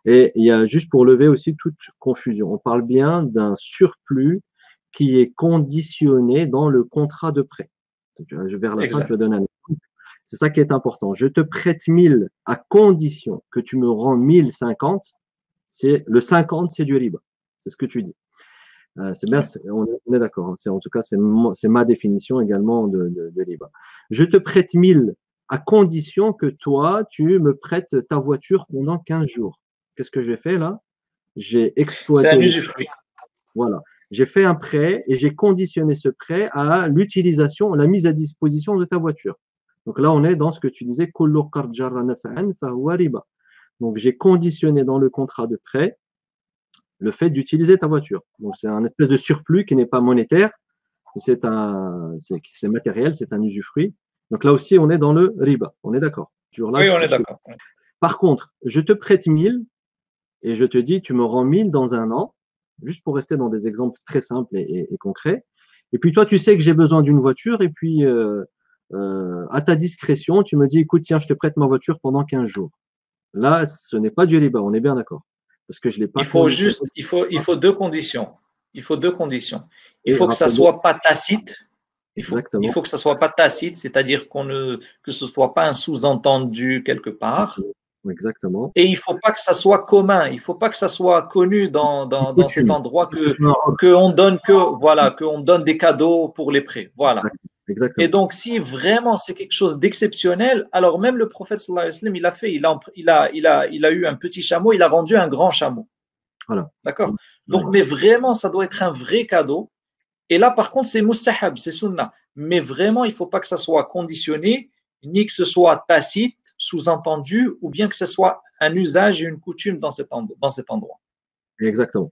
Et il y a juste pour lever aussi toute confusion. On parle bien d'un surplus qui est conditionné dans le contrat de prêt. Vers la fin, tu vas donner un exemple. C'est ça qui est important. Je te prête 1000 à condition que tu me rends 1050. Le 50, c'est du riba. C'est ce que tu dis. C'est bien, on est d'accord. En tout cas, c'est ma définition également de riba. Je te prête 1000 à condition que toi, tu me prêtes ta voiture pendant 15 jours. Qu'est-ce que j'ai fait là? J'ai exploité. C'est un usufruit. Voilà. J'ai fait un prêt et j'ai conditionné ce prêt à l'utilisation, la mise à disposition de ta voiture. Donc là, on est dans ce que tu disais, kullu qard jarra naf'an fahuwa riba. Donc j'ai conditionné dans le contrat de prêt le fait d'utiliser ta voiture. Donc c'est un espèce de surplus qui n'est pas monétaire, c'est matériel, c'est un usufruit. Donc là aussi, on est dans le riba. On est d'accord. Oui, on est d'accord. Par contre, je te prête 1000 et je te dis, tu me rends 1000 dans un an, juste pour rester dans des exemples très simples et concrets. Et puis toi, tu sais que j'ai besoin d'une voiture et puis à ta discrétion, tu me dis, écoute, tiens, je te prête ma voiture pendant 15 jours. Là, ce n'est pas du riba, on est bien d'accord. Parce que je l'ai pas. Il faut deux conditions. Il faut deux conditions. Il faut que ça soit pas tacite. Il faut que ça soit pas tacite, c'est-à-dire que ce soit pas un sous-entendu quelque part. Exactement. Et il faut pas que ça soit commun. Il faut pas que ça soit connu dans cet endroit qu'on donne des cadeaux pour les prêts. Voilà. Exactement. Et donc, si vraiment c'est quelque chose d'exceptionnel, alors même le prophète sallallahu alayhi wa sallam, il a eu un petit chameau, il a vendu un grand chameau. Voilà. D'accord. Donc, mais vraiment, ça doit être un vrai cadeau. Et là, par contre, c'est mustahab, c'est sunnah. Mais vraiment, il ne faut pas que ça soit conditionné, ni que ce soit tacite, sous-entendu, ou bien que ce soit un usage et une coutume dans cet endroit. Exactement.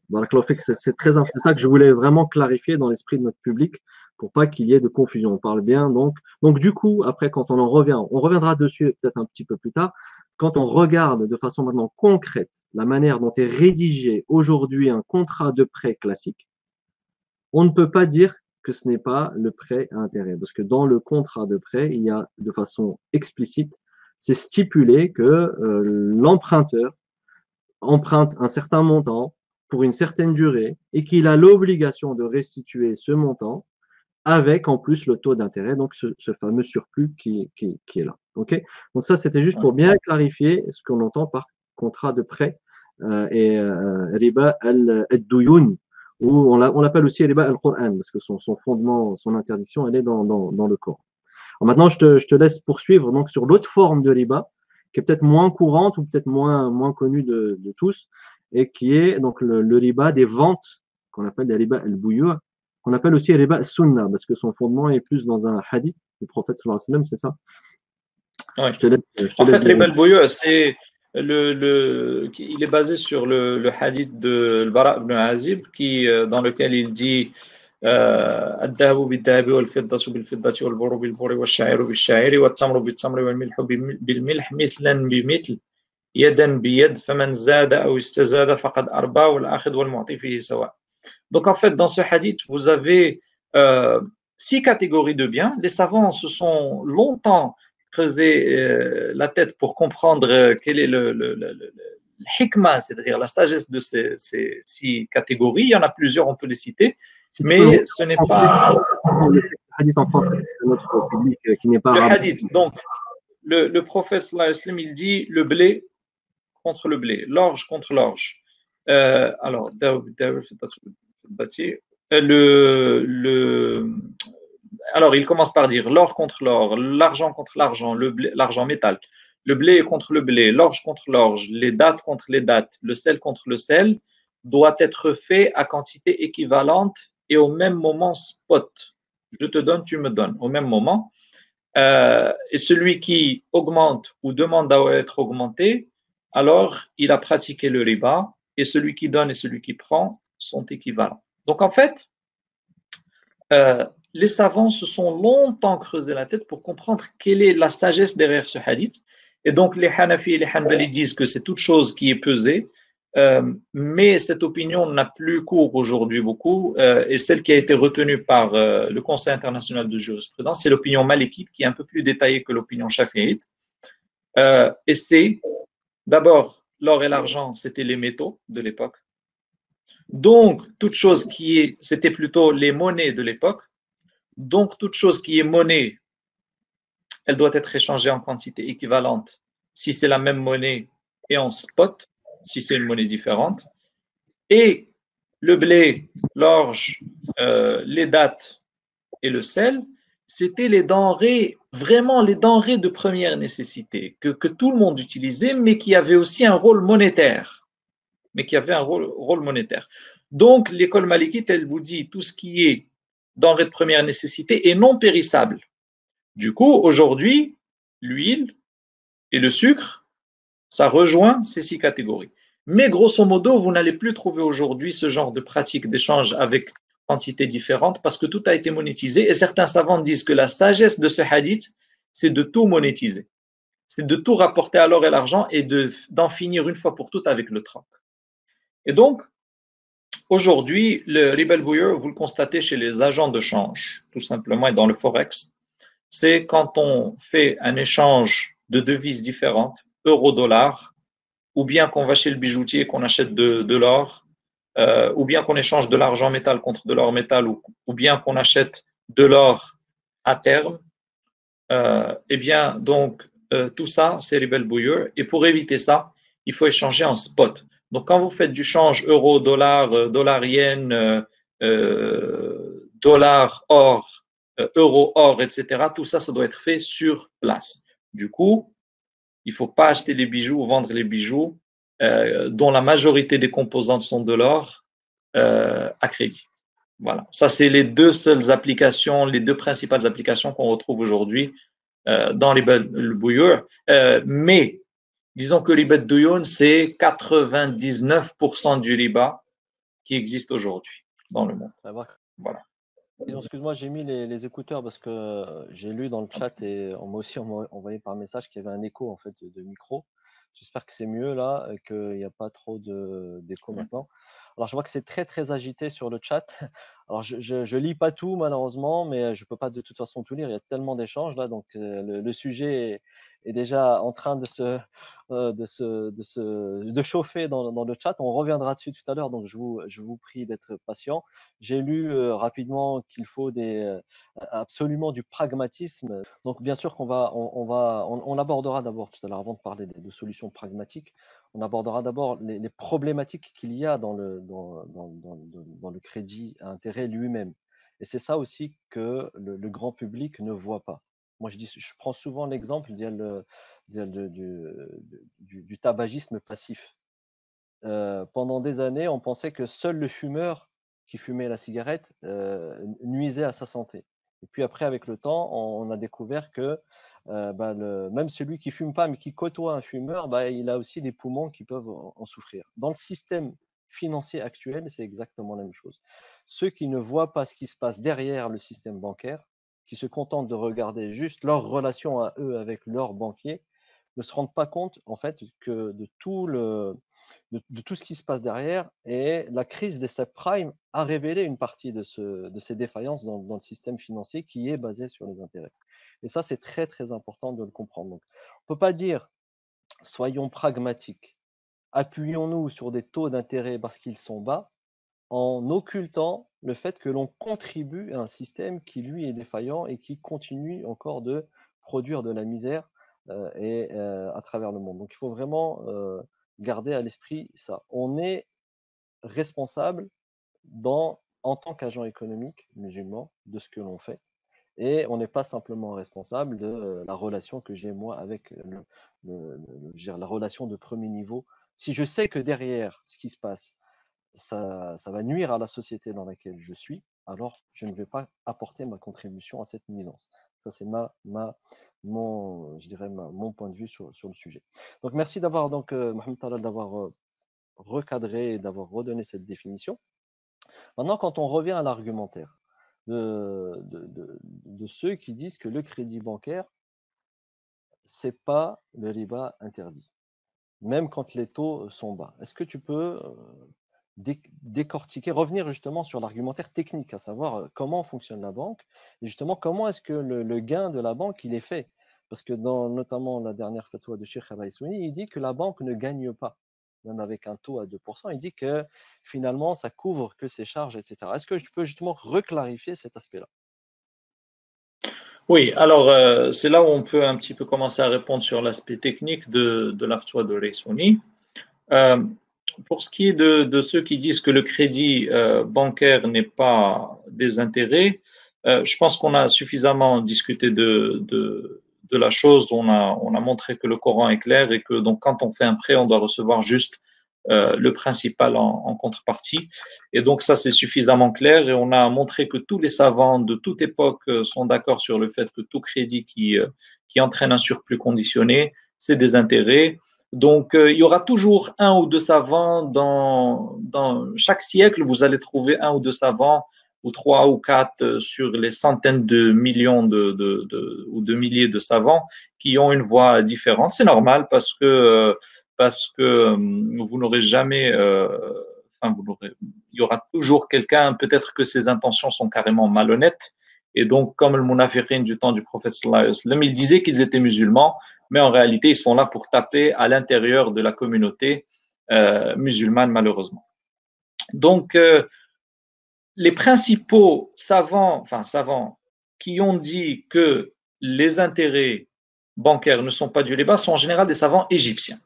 C'est très important. C'est ça que je voulais vraiment clarifier dans l'esprit de notre public pour pas qu'il y ait de confusion. On parle bien donc du coup, après, quand on reviendra dessus peut-être un petit peu plus tard. Quand on regarde de façon maintenant concrète la manière dont est rédigé aujourd'hui un contrat de prêt classique, on ne peut pas dire que ce n'est pas le prêt à intérêt. Parce que dans le contrat de prêt, il y a de façon explicite, c'est stipulé que l'emprunteur emprunte un certain montant pour une certaine durée et qu'il a l'obligation de restituer ce montant avec en plus le taux d'intérêt, donc ce fameux surplus qui est là. Okay, donc ça, c'était juste pour bien clarifier ce qu'on entend par contrat de prêt et riba al-duyun, ou on l'appelle aussi riba al-Qur'an, parce que son fondement, son interdiction, elle est dans le Coran. Alors maintenant, je te laisse poursuivre donc sur l'autre forme de riba, qui est peut-être moins courante ou peut-être moins connue de tous, et qui est donc le riba des ventes, qu'on appelle les riba al-buyu', qu'on appelle aussi riba al-sunnah, parce que son fondement est plus dans un hadith du prophète sallallahu alayhi wa sallam, c'est ça? Oui. En fait, riba al-buyu', c'est il est basé sur le hadith de Al-Bara ibn Azib, dans lequel il dit الذهب بالذهب والفضة بالفضة والبر بالبر والشعير بالشعير والتمر بالتمر والملح بالملح مثلا بمثل يدا بيد فمن زاد أو استزاد فقد أربى والآخذ والمعطي فيه سواء. Donc en fait, dans ce hadith, vous avez 6 catégories de biens. Les savants se sont longtemps creusé la tête pour comprendre quel est le hikmah, c'est-à-dire la sagesse de ces 6 catégories. Il y en a plusieurs, on peut les citer, mais ce n'est pas… Le hadith en français, notre public qui n'est pas arabe. Le hadith, donc, le prophète sallallahu alayhi wa sallam, il dit le blé contre le blé, l'orge contre l'orge. Alors, alors, il commence par dire l'or contre l'or, l'argent contre l'argent, l'argent métal, le blé contre le blé, l'orge contre l'orge, les dattes contre les dattes, le sel contre le sel, doit être fait à quantité équivalente et au même moment spot. Je te donne, tu me donnes, au même moment. Et celui qui augmente ou demande à être augmenté, alors il a pratiqué le riba, et celui qui donne et celui qui prend sont équivalents. Donc en fait, les savants se sont longtemps creusé la tête pour comprendre quelle est la sagesse derrière ce hadith. Et donc les Hanafi et les Hanbali disent que c'est toute chose qui est pesée, mais cette opinion n'a plus cours aujourd'hui beaucoup, et celle qui a été retenue par le Conseil international de jurisprudence, c'est l'opinion malikite qui est un peu plus détaillée que l'opinion shafi'ite. Et c'est d'abord l'or et l'argent, c'était les métaux de l'époque. Donc toute chose qui est, c'était plutôt les monnaies de l'époque. Donc, toute chose qui est monnaie, elle doit être échangée en quantité équivalente si c'est la même monnaie et en spot, si c'est une monnaie différente. Et le blé, l'orge, les dattes et le sel, c'était les denrées, vraiment les denrées de première nécessité que tout le monde utilisait, mais qui avaient aussi un rôle monétaire. Rôle monétaire. Donc, l'école malikite, elle vous dit tout ce qui est denrées de première nécessité est non périssable. Du coup, aujourd'hui, l'huile et le sucre, ça rejoint ces 6 catégories. Mais grosso modo, vous n'allez plus trouver aujourd'hui ce genre de pratique d'échange avec quantités différentes parce que tout a été monétisé et certains savants disent que la sagesse de ce hadith, c'est de tout monétiser. C'est de tout rapporter à l'or et l'argent et d'en finir une fois pour toutes avec le troc. Et donc, aujourd'hui, le riba al-buyu, vous le constatez chez les agents de change, tout simplement, et dans le forex, c'est quand on fait un échange de devises différentes, euro-dollar, ou bien qu'on va chez le bijoutier et qu'on achète de l'or, ou bien qu'on échange de l'argent métal contre de l'or métal, ou bien qu'on achète de l'or à terme. Eh bien, donc, tout ça, c'est riba al-buyu. Et pour éviter ça, il faut échanger en spot. Donc, quand vous faites du change euro-dollar, dollar-yen, dollar-or, euro-or, etc., tout ça, ça doit être fait sur place. Du coup, il ne faut pas acheter les bijoux ou vendre les bijoux dont la majorité des composantes sont de l'or à crédit. Voilà. Ça, c'est les deux seules applications, les deux principales applications qu'on retrouve aujourd'hui dans les bouilleurs. Mais disons que l'ibad douyoun, c'est 99% du riba qui existe aujourd'hui dans le monde. Voilà. Excuse-moi, j'ai mis les écouteurs parce que j'ai lu dans le chat et on m'a aussi envoyé par message qu'il y avait un écho en fait de micro. J'espère que c'est mieux là et qu'il n'y a pas trop d'écho maintenant. Alors je vois que c'est très très agité sur le chat. Alors je lis pas tout malheureusement, mais je peux pas de toute façon tout lire. Il y a tellement d'échanges là, donc le sujet est déjà en train de chauffer dans le chat. On reviendra dessus tout à l'heure, donc je vous prie d'être patient. J'ai lu rapidement qu'il faut absolument du pragmatisme. Donc bien sûr on abordera d'abord tout à l'heure, avant de parler de solutions pragmatiques, on abordera d'abord les problématiques qu'il y a dans le crédit à intérêt lui-même. Et c'est ça aussi que le grand public ne voit pas. Moi, je prends souvent l'exemple du tabagisme passif. Pendant des années, on pensait que seul le fumeur qui fumait la cigarette nuisait à sa santé. Et puis après, avec le temps, on a découvert que même celui qui fume pas, mais qui côtoie un fumeur, il a aussi des poumons qui peuvent en souffrir. Dans le système financier actuel, c'est exactement la même chose. Ceux qui ne voient pas ce qui se passe derrière le système bancaire, qui se contentent de regarder juste leur relation à eux avec leur banquier, ne se rendent pas compte en fait que de tout ce qui se passe derrière. Et la crise des subprimes a révélé une partie de ces défaillances dans le système financier qui est basé sur les intérêts. Et ça, c'est très, très important de le comprendre. Donc, on ne peut pas dire soyons pragmatiques, appuyons-nous sur des taux d'intérêt parce qu'ils sont bas, en occultant le fait que l'on contribue à un système qui, lui, est défaillant et qui continue encore de produire de la misère à travers le monde. Donc, il faut vraiment garder à l'esprit ça. On est responsable en tant qu'agent économique musulman de ce que l'on fait. Et on n'est pas simplement responsable de la relation que j'ai moi avec la relation de premier niveau. Si je sais que derrière ce qui se passe, ça va nuire à la société dans laquelle je suis, alors je ne vais pas apporter ma contribution à cette nuisance. Ça, c'est je dirais mon point de vue sur le sujet. Donc, merci d'avoir, Mohamed Talal, d'avoir recadré et d'avoir redonné cette définition. Maintenant, quand on revient à l'argumentaire de ceux qui disent que le crédit bancaire, c'est pas le riba interdit, même quand les taux sont bas. Est-ce que tu peux décortiquer, revenir justement sur l'argumentaire technique, à savoir comment fonctionne la banque, et justement comment est-ce que le gain de la banque il est fait? Parce que dans notamment la dernière fatwa de Cheikh Al-Aissouni, il dit que la banque ne gagne pas, même avec un taux à 2%, il dit que finalement ça couvre que ses charges, etc. Est-ce que tu peux justement reclarifier cet aspect-là? Oui, alors c'est là où on peut un petit peu commencer à répondre sur l'aspect technique de la fatwa de Reissouni. Pour ce qui est de ceux qui disent que le crédit bancaire n'est pas des intérêts, je pense qu'on a suffisamment discuté de la chose. On a montré que le Coran est clair et que donc quand on fait un prêt, on doit recevoir juste le principal en contrepartie. Et donc ça, c'est suffisamment clair. Et on a montré que tous les savants de toute époque sont d'accord sur le fait que tout crédit qui entraîne un surplus conditionné, c'est des intérêts. Donc, il y aura toujours un ou deux savants dans chaque siècle. Vous allez trouver un ou deux savants ou trois ou quatre sur les centaines de millions ou de milliers de savants qui ont une voix différente. C'est normal parce que vous n'aurez jamais, enfin, il y aura toujours quelqu'un, peut-être que ses intentions sont carrément malhonnêtes. Et donc, comme le munafiqin du temps du prophète sallallahu alayhi wa sallam, il disait qu'ils étaient musulmans, mais en réalité, ils sont là pour taper à l'intérieur de la communauté musulmane, malheureusement. Donc, les principaux savants, qui ont dit que les intérêts bancaires ne sont pas du riba sont en général des savants égyptiens.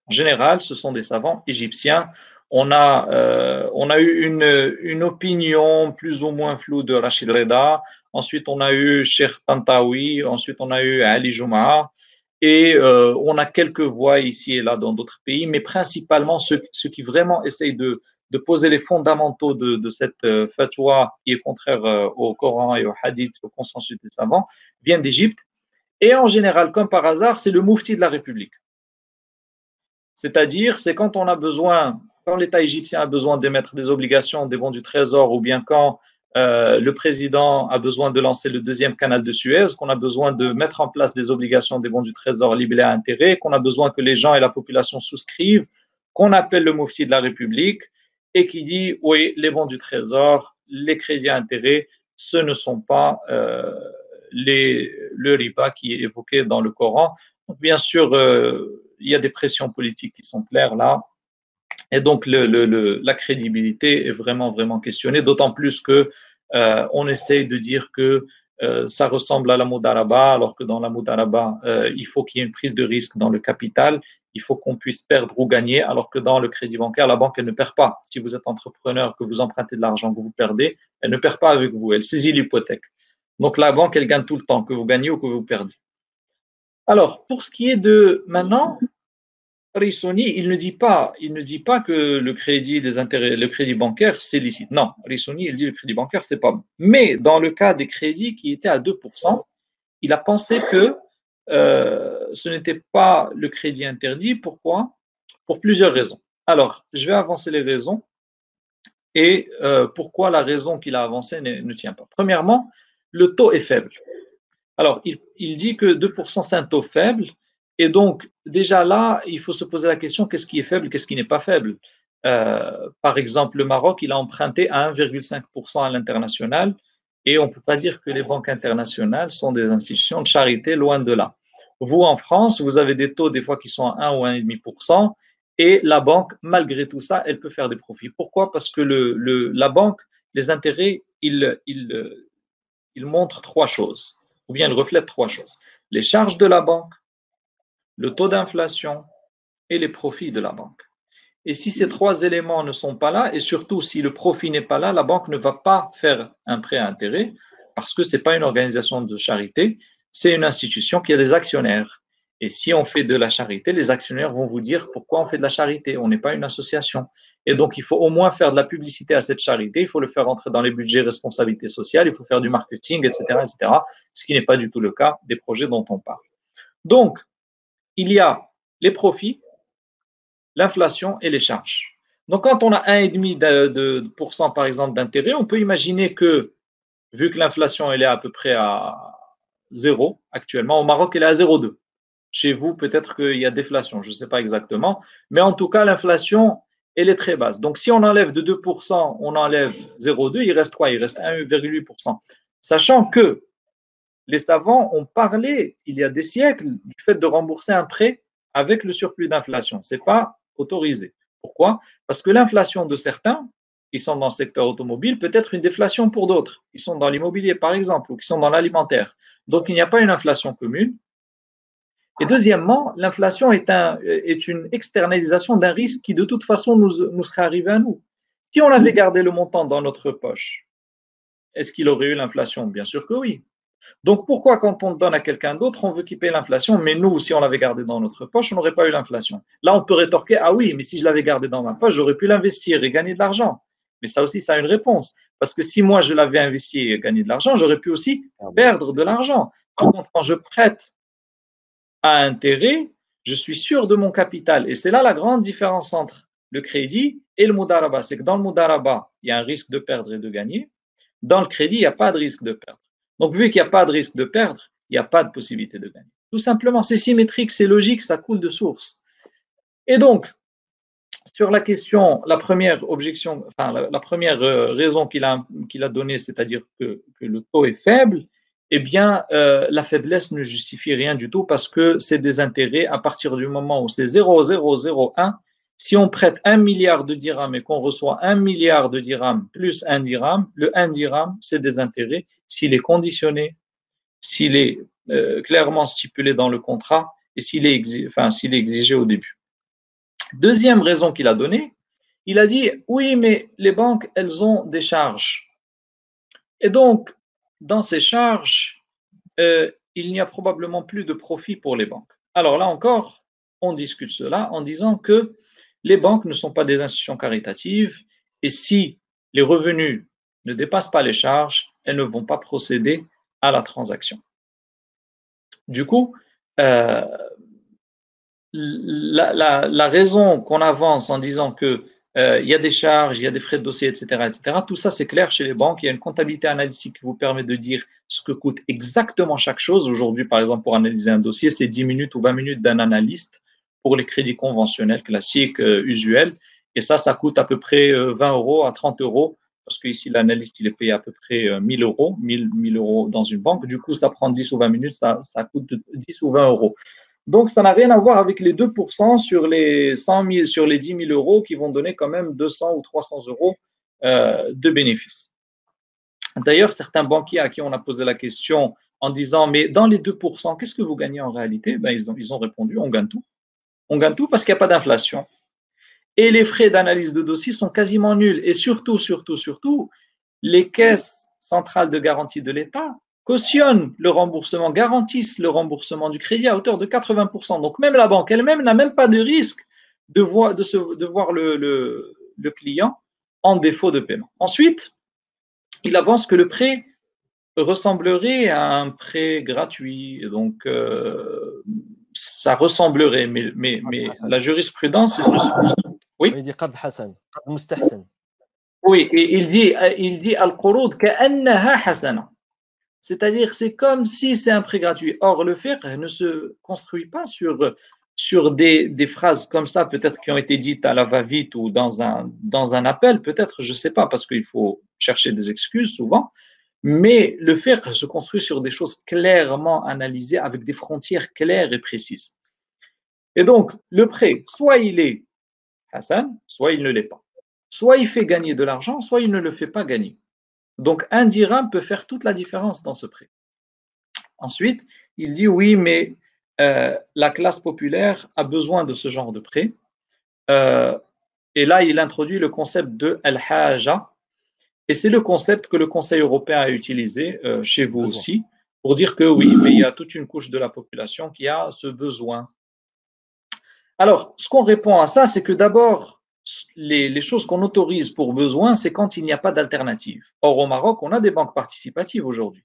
En général, ce sont des savants égyptiens. On a eu une opinion plus ou moins floue de Rachid Reda. Ensuite, on a eu Cheikh Tantawi. Ensuite, on a eu Ali Joumaa. Et on a quelques voix ici et là dans d'autres pays, mais principalement ceux qui vraiment essayent de poser les fondamentaux de cette fatwa qui est contraire au Coran et au Hadith, au consensus des savants, viennent d'Égypte. Et en général, comme par hasard, c'est le Mufti de la République. C'est-à-dire, c'est quand on a besoin, quand l'État égyptien a besoin d'émettre des obligations, des bons du Trésor, ou bien quand le président a besoin de lancer le deuxième canal de Suez, qu'on a besoin de mettre en place des obligations des bons du Trésor libellés à intérêt, qu'on a besoin que les gens et la population souscrivent, qu'on appelle le Mufti de la République et qui dit, oui, les bons du Trésor, les crédits à intérêt, ce ne sont pas le riba qui est évoqué dans le Coran. Donc, bien sûr, il y a des pressions politiques qui sont claires là. Et donc, la crédibilité est vraiment, vraiment questionnée, d'autant plus que on essaye de dire que ça ressemble à la Moudaraba, alors que dans la Moudaraba, il faut qu'il y ait une prise de risque dans le capital, il faut qu'on puisse perdre ou gagner, alors que dans le crédit bancaire, la banque, elle ne perd pas. Si vous êtes entrepreneur, que vous empruntez de l'argent, que vous perdez, elle ne perd pas avec vous, elle saisit l'hypothèque. Donc, la banque, elle gagne tout le temps, que vous gagnez ou que vous perdez. Alors, pour ce qui est de maintenant, Reissouni, il ne dit pas que le crédit des intérêts, le crédit bancaire, c'est licite. Non, Reissouni, il dit que le crédit bancaire, c'est pas bon. Mais dans le cas des crédits qui étaient à 2%, il a pensé que ce n'était pas le crédit interdit. Pourquoi? Pour plusieurs raisons. Alors, je vais avancer les raisons et pourquoi la raison qu'il a avancée ne tient pas. Premièrement, le taux est faible. Alors, il dit que 2%, c'est un taux faible. Et donc, déjà là, il faut se poser la question, qu'est-ce qui est faible, qu'est-ce qui n'est pas faible? Par exemple, le Maroc, il a emprunté à 1,5% à l'international. Et on ne peut pas dire que les banques internationales sont des institutions de charité, loin de là. Vous, en France, vous avez des taux des fois qui sont à 1 ou 1,5%. Et la banque, malgré tout ça, elle peut faire des profits. Pourquoi? Parce que la banque, les intérêts, ils montrent trois choses, ou bien ils reflètent trois choses. Les charges de la banque, le taux d'inflation et les profits de la banque. Et si ces trois éléments ne sont pas là, et surtout si le profit n'est pas là, la banque ne va pas faire un prêt à intérêt, parce que ce n'est pas une organisation de charité, c'est une institution qui a des actionnaires. Et si on fait de la charité, les actionnaires vont vous dire pourquoi on fait de la charité, on n'est pas une association. Et donc, il faut au moins faire de la publicité à cette charité, il faut le faire entrer dans les budgets responsabilité sociale, il faut faire du marketing, etc., etc., ce qui n'est pas du tout le cas des projets dont on parle. Donc, il y a les profits, l'inflation et les charges. Donc, quand on a 1,5% par exemple d'intérêt, on peut imaginer que, vu que l'inflation elle est à peu près à 0 actuellement, au Maroc elle est à 0,2. Chez vous, peut-être qu'il y a déflation, je ne sais pas exactement, mais en tout cas, l'inflation, elle est très basse. Donc, si on enlève de 2%, on enlève 0,2, il reste quoi? Il reste 1,8%. Sachant que les savants ont parlé, il y a des siècles, du fait de rembourser un prêt avec le surplus d'inflation. Ce n'est pas autorisé. Pourquoi? Parce que l'inflation de certains, qui sont dans le secteur automobile, peut être une déflation pour d'autres, qui sont dans l'immobilier, par exemple, ou qui sont dans l'alimentaire. Donc, il n'y a pas une inflation commune. Et deuxièmement, l'inflation est une externalisation d'un risque qui, de toute façon, nous serait arrivé à nous. Si on avait gardé le montant dans notre poche, est-ce qu'il aurait eu l'inflation? Bien sûr que oui. Donc, pourquoi, quand on le donne à quelqu'un d'autre, on veut qu'il paye l'inflation, mais nous, si on l'avait gardé dans notre poche, on n'aurait pas eu l'inflation? Là, on peut rétorquer, ah oui, mais si je l'avais gardé dans ma poche, j'aurais pu l'investir et gagner de l'argent. Mais ça aussi, ça a une réponse. Parce que si moi, je l'avais investi et gagné de l'argent, j'aurais pu aussi perdre de l'argent. Par contre, quand je prête à intérêt, je suis sûr de mon capital. Et c'est là la grande différence entre le crédit et le mudaraba. C'est que dans le mudaraba, il y a un risque de perdre et de gagner. Dans le crédit, il n'y a pas de risque de perdre. Donc, vu qu'il n'y a pas de risque de perdre, il n'y a pas de possibilité de gagner. Tout simplement, c'est symétrique, c'est logique, ça coule de source. Et donc, sur la question, la première objection, enfin, la première raison qu'il a donnée, c'est-à-dire que le taux est faible, eh bien, la faiblesse ne justifie rien du tout parce que c'est des intérêts à partir du moment où c'est 0,001. Si on prête 1 milliard de dirhams et qu'on reçoit 1 milliard de dirhams plus 1 dirham, le 1 dirham, c'est des intérêts s'il est conditionné, s'il est clairement stipulé dans le contrat et s'il est exigé au début. Deuxième raison qu'il a donnée, il a dit oui, mais les banques, elles ont des charges. Et donc, dans ces charges, il n'y a probablement plus de profit pour les banques. Alors là encore, on discute cela en disant que les banques ne sont pas des institutions caritatives et si les revenus ne dépassent pas les charges, elles ne vont pas procéder à la transaction. Du coup, la raison qu'on avance en disant que il y a des charges, il y a des frais de dossier, etc., tout ça c'est clair chez les banques. Il y a une comptabilité analytique qui vous permet de dire ce que coûte exactement chaque chose. Aujourd'hui, par exemple, pour analyser un dossier, c'est 10 minutes ou 20 minutes d'un analyste pour les crédits conventionnels, classiques, usuels. Et ça coûte à peu près 20 euros à 30 euros, parce qu'ici, l'analyste, il est payé à peu près 1000 euros, 1000 euros dans une banque. Du coup, ça prend 10 ou 20 minutes, ça coûte 10 ou 20 euros. Donc, ça n'a rien à voir avec les 2% sur les 100 000, sur les 10 000 euros qui vont donner quand même 200 ou 300 euros de bénéfices. D'ailleurs, certains banquiers à qui on a posé la question en disant, mais dans les 2%, qu'est-ce que vous gagnez en réalité? Ben, ils ont répondu, on gagne tout. On gagne tout parce qu'il n'y a pas d'inflation. Et les frais d'analyse de dossier sont quasiment nuls. Et surtout, les caisses centrales de garantie de l'État cautionnent le remboursement, garantissent le remboursement du crédit à hauteur de 80%. Donc même la banque elle-même n'a même pas de risque de voir le client en défaut de paiement. Ensuite, il avance que le prêt ressemblerait à un prêt gratuit. Donc, ça ressemblerait, mais la jurisprudence ne se construit. Oui. Il dit qad hasan, qad mustahsan. Oui, et il dit al-qurud ka'annaha hasana. C'est-à-dire, c'est comme si c'est un prêt gratuit. Or, le fiqh ne se construit pas sur des phrases comme ça, peut-être qui ont été dites à la va-vite ou dans un appel, peut-être, je ne sais pas, parce qu'il faut chercher des excuses souvent. Mais le fiqh se construit sur des choses clairement analysées, avec des frontières claires et précises. Et donc, le prêt, soit il est hasan, soit il ne l'est pas. Soit il fait gagner de l'argent, soit il ne le fait pas gagner. Donc, un dirham peut faire toute la différence dans ce prêt. Ensuite, il dit oui, mais la classe populaire a besoin de ce genre de prêt. Et là, il introduit le concept de al-haja. Et c'est le concept que le Conseil européen a utilisé chez vous aussi, pour dire que oui, mais il y a toute une couche de la population qui a ce besoin. Alors, ce qu'on répond à ça, c'est que d'abord, les choses qu'on autorise pour besoin, c'est quand il n'y a pas d'alternative. Or, au Maroc, on a des banques participatives aujourd'hui.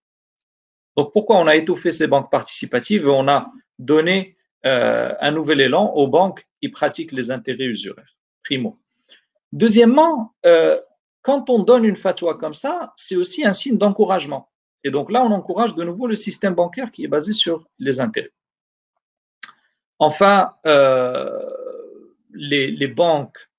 Donc, pourquoi on a étouffé ces banques participatives et on a donné un nouvel élan aux banques qui pratiquent les intérêts usuraires? Primo. Deuxièmement, quand on donne une fatwa comme ça, c'est aussi un signe d'encouragement. Et donc là, on encourage de nouveau le système bancaire qui est basé sur les intérêts. Enfin, les banques,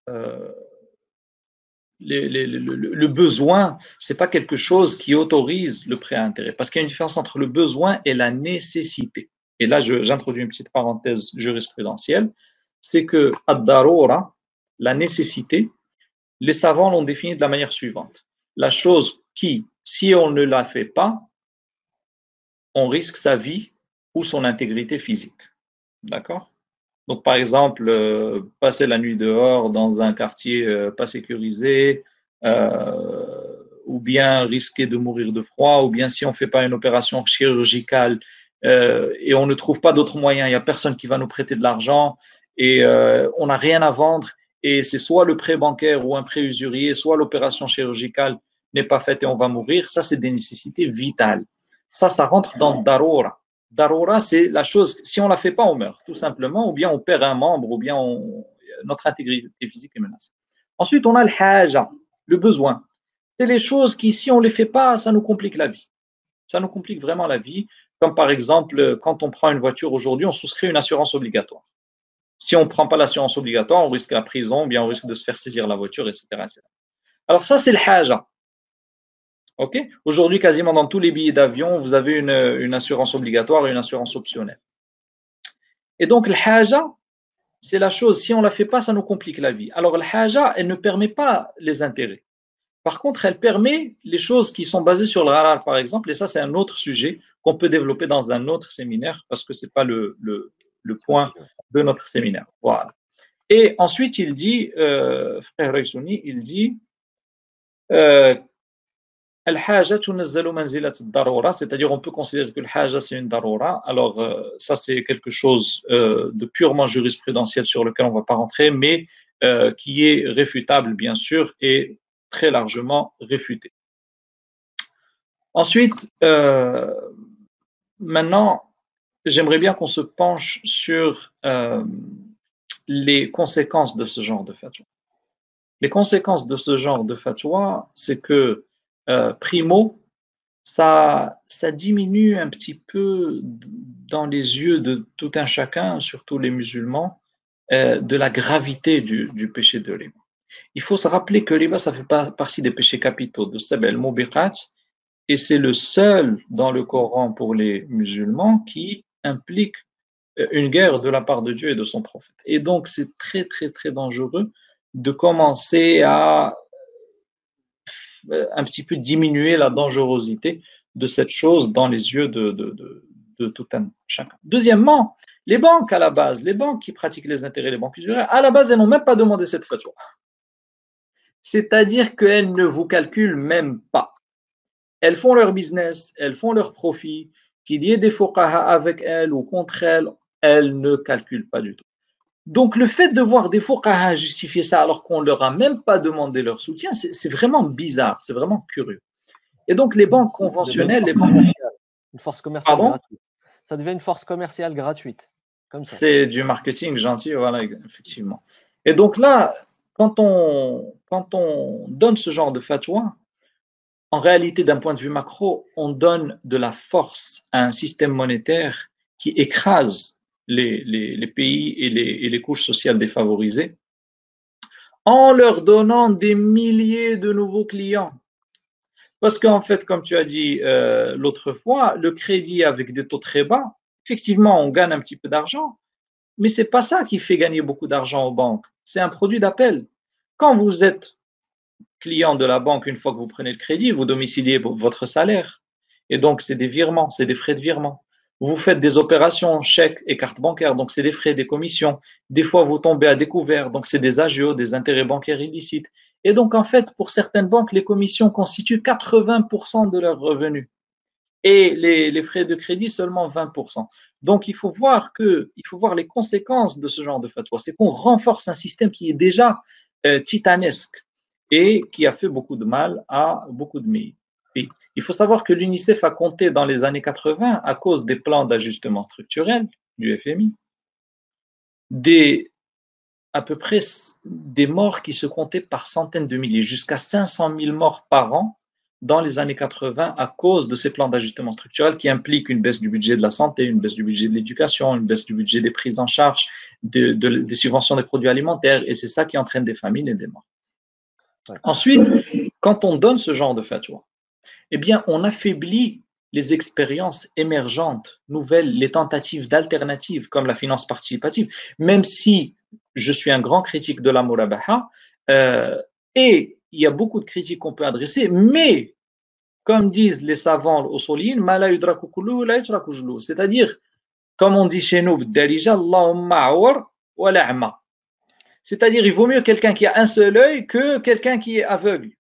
le besoin, ce n'est pas quelque chose qui autorise le prêt à intérêt, parce qu'il y a une différence entre le besoin et la nécessité. Et là, j'introduis une petite parenthèse jurisprudentielle, c'est que ad-darura, la nécessité, les savants l'ont définie de la manière suivante. La chose qui, si on ne la fait pas, on risque sa vie ou son intégrité physique. D'accord? Donc, par exemple, passer la nuit dehors dans un quartier pas sécurisé, ou bien risquer de mourir de froid, ou bien si on ne fait pas une opération chirurgicale et on ne trouve pas d'autres moyens, il n'y a personne qui va nous prêter de l'argent et on n'a rien à vendre, et c'est soit le prêt bancaire ou un prêt usurier, soit l'opération chirurgicale n'est pas faite et on va mourir. Ça, c'est des nécessités vitales. Ça rentre dans Darura. Darura, c'est la chose, si on ne la fait pas, on meurt, tout simplement, ou bien on perd un membre, ou bien notre intégrité physique est menacée. Ensuite, on a le haja, le besoin. C'est les choses qui, si on ne les fait pas, ça nous complique la vie. Ça nous complique vraiment la vie. Comme par exemple, quand on prend une voiture aujourd'hui, on souscrit une assurance obligatoire. Si on ne prend pas l'assurance obligatoire, on risque la prison, ou bien on risque de se faire saisir la voiture, etc. etc. Alors ça, c'est le haja. Okay. Aujourd'hui, quasiment dans tous les billets d'avion, vous avez une assurance obligatoire et une assurance optionnelle. Et donc, le haja, c'est la chose, si on ne la fait pas, ça nous complique la vie. Alors, le haja, elle ne permet pas les intérêts. Par contre, elle permet les choses qui sont basées sur le gharar, par exemple, et ça, c'est un autre sujet qu'on peut développer dans un autre séminaire, parce que ce n'est pas le point de notre séminaire. Voilà. Et ensuite, il dit, frère Raysouni, il dit, c'est-à-dire on peut considérer que le haja c'est une darura. Alors ça c'est quelque chose de purement jurisprudentiel sur lequel on ne va pas rentrer, mais qui est réfutable bien sûr et très largement réfuté. Ensuite, maintenant, j'aimerais bien qu'on se penche sur les conséquences de ce genre de fatwa. Les conséquences de ce genre de fatwa, c'est que primo, ça diminue un petit peu dans les yeux de tout un chacun, surtout les musulmans, de la gravité du péché de riba. Il faut se rappeler que riba, ça fait partie des péchés capitaux de Sab al-Mubiqat, et c'est le seul dans le Coran pour les musulmans qui implique une guerre de la part de Dieu et de son prophète. Et donc, c'est très, très, très dangereux de commencer à un petit peu diminuer la dangerosité de cette chose dans les yeux de tout un chacun. Deuxièmement, les banques à la base, les banques qui pratiquent les intérêts, les banques usuraires, à la base, elles n'ont même pas demandé cette fatwa. C'est-à-dire qu'elles ne vous calculent même pas. Elles font leur business, elles font leur profit, qu'il y ait des fuqaha avec elles ou contre elles, elles ne calculent pas du tout. Donc, le fait de voir des fuqaha justifier ça alors qu'on ne leur a même pas demandé leur soutien, c'est vraiment bizarre, c'est vraiment curieux. Et donc, les banques conventionnelles, les banques... Une force commerciale gratuite. Ça devient une force commerciale gratuite. C'est du marketing gentil, voilà, effectivement. Et donc là, quand on donne ce genre de fatwa, en réalité, d'un point de vue macro, on donne de la force à un système monétaire qui écrase les pays et les couches sociales défavorisées en leur donnant des milliers de nouveaux clients. Parce qu'en fait, comme tu as dit l'autre fois, le crédit avec des taux très bas, effectivement, on gagne un petit peu d'argent, mais ce n'est pas ça qui fait gagner beaucoup d'argent aux banques. C'est un produit d'appel. Quand vous êtes client de la banque, une fois que vous prenez le crédit, vous domiciliez votre salaire. Et donc, c'est des virements, c'est des frais de virement. Vous faites des opérations, chèques et cartes bancaires, donc c'est des frais, des commissions. Des fois, vous tombez à découvert, donc c'est des agios, des intérêts bancaires illicites. Et donc, en fait, pour certaines banques, les commissions constituent 80% de leurs revenus. Et les frais de crédit, seulement 20%. Donc, il faut voir les conséquences de ce genre de fatwa. C'est qu'on renforce un système qui est déjà titanesque et qui a fait beaucoup de mal à beaucoup de pays. Il faut savoir que l'UNICEF a compté dans les années 80, à cause des plans d'ajustement structurel du FMI, à peu près des morts qui se comptaient par centaines de milliers, jusqu'à 500 000 morts par an dans les années 80 à cause de ces plans d'ajustement structurel qui impliquent une baisse du budget de la santé, une baisse du budget de l'éducation, une baisse du budget des prises en charge, des subventions des produits alimentaires, et c'est ça qui entraîne des famines et des morts. Ensuite, quand on donne ce genre de fatwa, eh bien, on affaiblit les expériences émergentes, nouvelles, les tentatives d'alternatives, comme la finance participative, même si je suis un grand critique de la murabaha, et il y a beaucoup de critiques qu'on peut adresser, mais, comme disent les savants usuliyin, ma la yudraku kulluhu la yutraku julluhu, c'est-à-dire, comme on dit chez nous, Allahumma awar wa la a'ma. C'est-à-dire, il vaut mieux quelqu'un qui a un seul œil que quelqu'un qui est aveugle.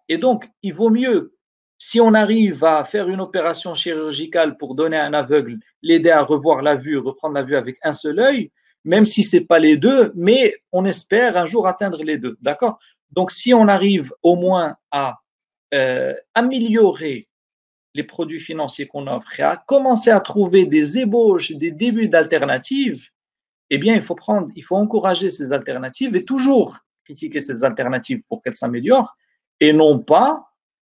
Et donc, il vaut mieux, si on arrive à faire une opération chirurgicale pour donner à un aveugle, l'aider à revoir la vue, reprendre la vue avec un seul œil, même si ce n'est pas les deux, mais on espère un jour atteindre les deux. D'accord? Donc, si on arrive au moins à améliorer les produits financiers qu'on offre et à commencer à trouver des ébauches, des débuts d'alternatives, eh bien, il faut encourager ces alternatives et toujours critiquer ces alternatives pour qu'elles s'améliorent et non pas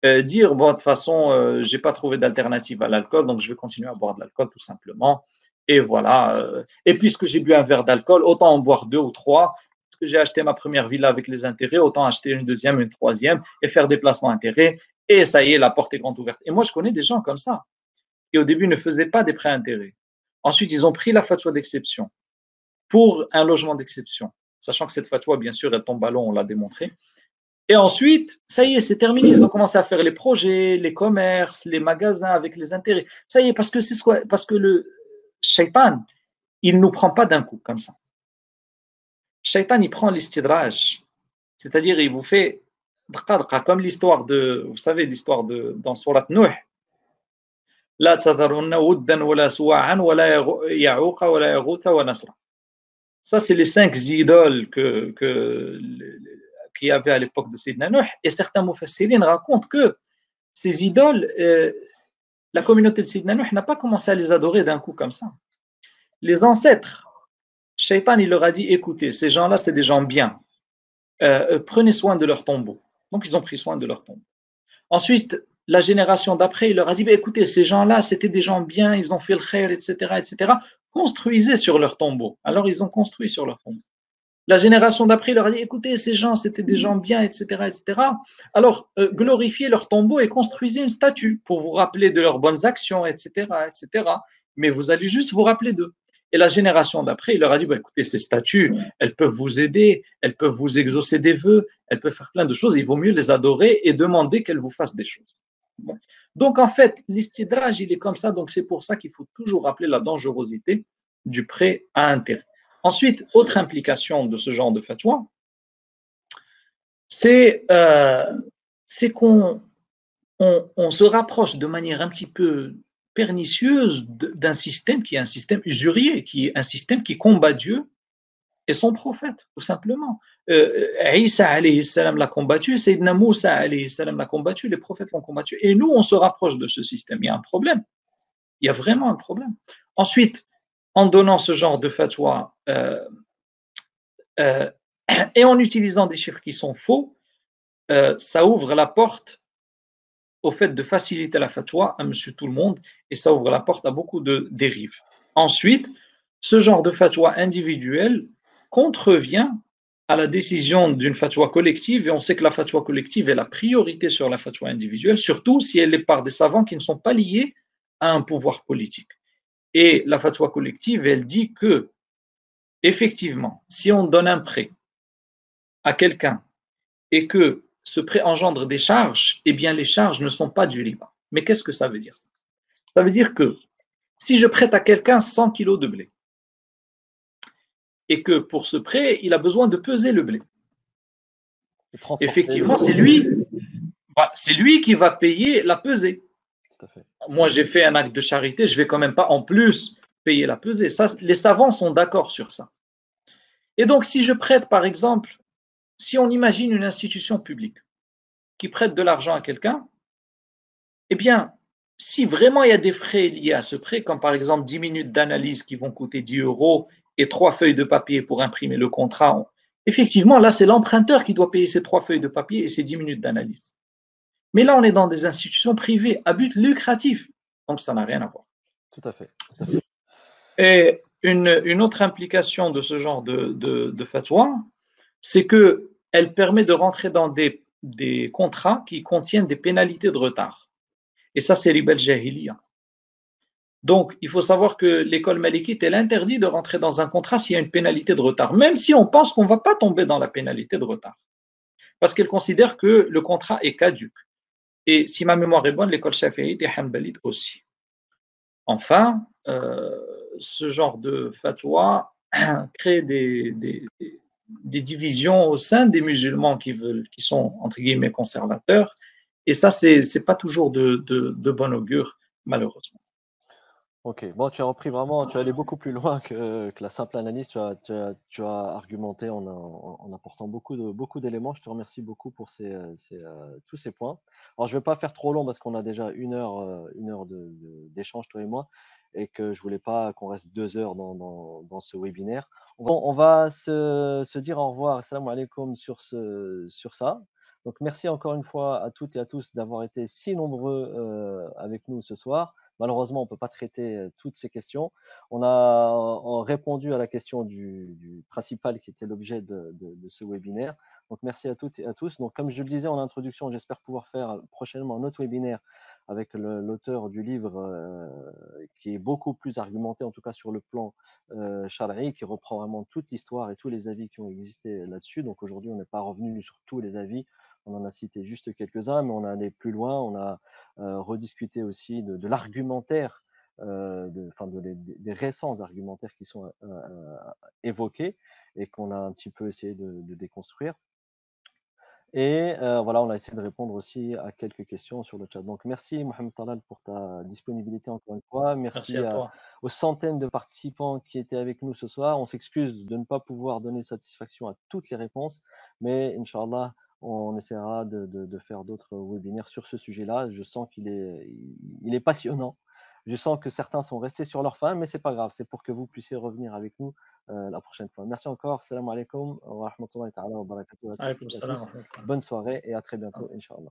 dire, bon, de toute façon, je n'ai pas trouvé d'alternative à l'alcool, donc je vais continuer à boire de l'alcool tout simplement. Et voilà. Et puisque j'ai bu un verre d'alcool, autant en boire 2 ou 3. Puisque j'ai acheté ma première villa avec les intérêts, autant acheter une deuxième, une troisième et faire des placements intérêts. Et ça y est, la porte est grande ouverte. Et moi, je connais des gens comme ça qui au début ne faisaient pas des prêts intérêts. Ensuite, ils ont pris la fatwa d'exception pour un logement d'exception, sachant que cette fatwa, bien sûr, elle tombe à l'eau, on l'a démontré. Et ensuite, ça y est, c'est terminé. Ils ont commencé à faire les projets, les commerces, les magasins avec les intérêts. Ça y est, parce que le shaitan, il ne nous prend pas d'un coup comme ça. Shaitan, il prend l'istidraj, c'est-à-dire il vous fait comme l'histoire de, vous savez, l'histoire de dans Surat Nuh. La tadharunna wuddan wala suwa'an wala ya'uqa wala yaghutha wa nasra. Ça, c'est les 5 idoles qu'il y avait à l'époque de Sayyidina Nuh. Et certains mufassirines racontent que ces idoles, la communauté de Sayyidina Nuh n'a pas commencé à les adorer d'un coup comme ça. Les ancêtres, Shaitan, il leur a dit, écoutez, ces gens-là, c'est des gens bien. Prenez soin de leur tombeau. Donc, ils ont pris soin de leur tombeau. Ensuite, la génération d'après, il leur a dit, écoutez, ces gens-là, c'était des gens bien, ils ont fait le khair, etc., etc. Construisez sur leur tombeau. Alors, ils ont construit sur leur tombeau. La génération d'après leur a dit, écoutez, ces gens, c'était des gens bien, etc., etc. Alors, glorifiez leur tombeau et construisez une statue pour vous rappeler de leurs bonnes actions, etc., etc. Mais vous allez juste vous rappeler d'eux. Et la génération d'après, il leur a dit, écoutez, ces statues, elles peuvent vous aider, elles peuvent vous exaucer des vœux, elles peuvent faire plein de choses. Il vaut mieux les adorer et demander qu'elles vous fassent des choses. Bon. Donc, en fait, l'istidraj, il est comme ça. Donc, c'est pour ça qu'il faut toujours rappeler la dangerosité du prêt à intérêt. Ensuite, autre implication de ce genre de fatwa, c'est qu'on se rapproche de manière un petit peu pernicieuse d'un système qui est un système usurier, qui est un système qui combat Dieu et son prophète, tout simplement. Isa alayhi salam l'a combattu, Sayyidina Moussa alayhi salam l'a combattu, les prophètes l'ont combattu. Et nous, on se rapproche de ce système. Il y a un problème. Il y a vraiment un problème. Ensuite, en donnant ce genre de fatwa et en utilisant des chiffres qui sont faux, ça ouvre la porte au fait de faciliter la fatwa à monsieur tout le monde et ça ouvre la porte à beaucoup de dérives. Ensuite, ce genre de fatwa individuelle contrevient à la décision d'une fatwa collective et on sait que la fatwa collective est la priorité sur la fatwa individuelle, surtout si elle est par des savants qui ne sont pas liés à un pouvoir politique. Et la fatwa collective, elle dit que, effectivement, si on donne un prêt à quelqu'un et que ce prêt engendre des charges, eh bien les charges ne sont pas du riba. Mais qu'est-ce que ça veut dire? Ça veut dire que si je prête à quelqu'un 100 kilos de blé et que pour ce prêt, il a besoin de peser le blé, effectivement, c'est lui qui va payer la pesée. Moi, j'ai fait un acte de charité, je ne vais quand même pas en plus payer la pesée. Ça, les savants sont d'accord sur ça. Et donc, si je prête, par exemple, si on imagine une institution publique qui prête de l'argent à quelqu'un, eh bien, si vraiment il y a des frais liés à ce prêt, comme par exemple 10 minutes d'analyse qui vont coûter 10 euros et 3 feuilles de papier pour imprimer le contrat, effectivement, là, c'est l'emprunteur qui doit payer ces 3 feuilles de papier et ces 10 minutes d'analyse. Mais là, on est dans des institutions privées à but lucratif, donc ça n'a rien à voir. Tout à fait. Tout à fait. Et une autre implication de ce genre de fatwa, c'est qu'elle permet de rentrer dans des contrats qui contiennent des pénalités de retard. Et ça, c'est riba al-jahiliya. Donc, il faut savoir que l'école malikite, elle interdit de rentrer dans un contrat s'il y a une pénalité de retard, même si on pense qu'on ne va pas tomber dans la pénalité de retard. Parce qu'elle considère que le contrat est caduc. Et si ma mémoire est bonne, l'école shafi'ite et hanbalite aussi. Enfin, ce genre de fatwa crée des divisions au sein des musulmans qui sont, entre guillemets, conservateurs. Et ça, c'est pas toujours de bon augure, malheureusement. Ok, bon, tu as repris vraiment, tu es allé beaucoup plus loin que la simple analyse. Tu as argumenté en apportant beaucoup d'éléments. Je te remercie beaucoup pour tous ces points. Alors, je ne vais pas faire trop long parce qu'on a déjà une heure d'échange, toi et moi, et que je voulais pas qu'on reste 2 heures dans ce webinaire. On va se dire au revoir, assalamu alaikum sur ça. Donc, merci encore une fois à toutes et à tous d'avoir été si nombreux avec nous ce soir. Malheureusement, on ne peut pas traiter toutes ces questions. On a répondu à la question du principal qui était l'objet de ce webinaire. Donc, merci à toutes et à tous. Donc, comme je le disais en introduction, j'espère pouvoir faire prochainement un autre webinaire avec l'auteur du livre qui est beaucoup plus argumenté, en tout cas sur le plan Shar'i, qui reprend vraiment toute l'histoire et tous les avis qui ont existé là-dessus. Donc, aujourd'hui, on n'est pas revenu sur tous les avis. On en a cité juste quelques-uns, mais on a allé plus loin. On a rediscuter aussi de l'argumentaire, des récents argumentaires qui sont évoqués et qu'on a un petit peu essayé de déconstruire. Et voilà, on a essayé de répondre aussi à quelques questions sur le chat. Donc, merci Mohamed Talal pour ta disponibilité encore une fois. Merci Merci à toi. aux centaines de participants qui étaient avec nous ce soir. On s'excuse de ne pas pouvoir donner satisfaction à toutes les réponses, mais Inch'Allah, on essaiera de faire d'autres webinaires sur ce sujet-là. Je sens qu'il est passionnant. Je sens que certains sont restés sur leur faim, mais c'est pas grave. C'est pour que vous puissiez revenir avec nous la prochaine fois. Merci encore. Salam alaikum wa rahmatullahi ta'ala wa barakatuh à toutes Alaykoum et à salam wa tous. rahmatullah. Bonne soirée et à très bientôt, Inch'Allah.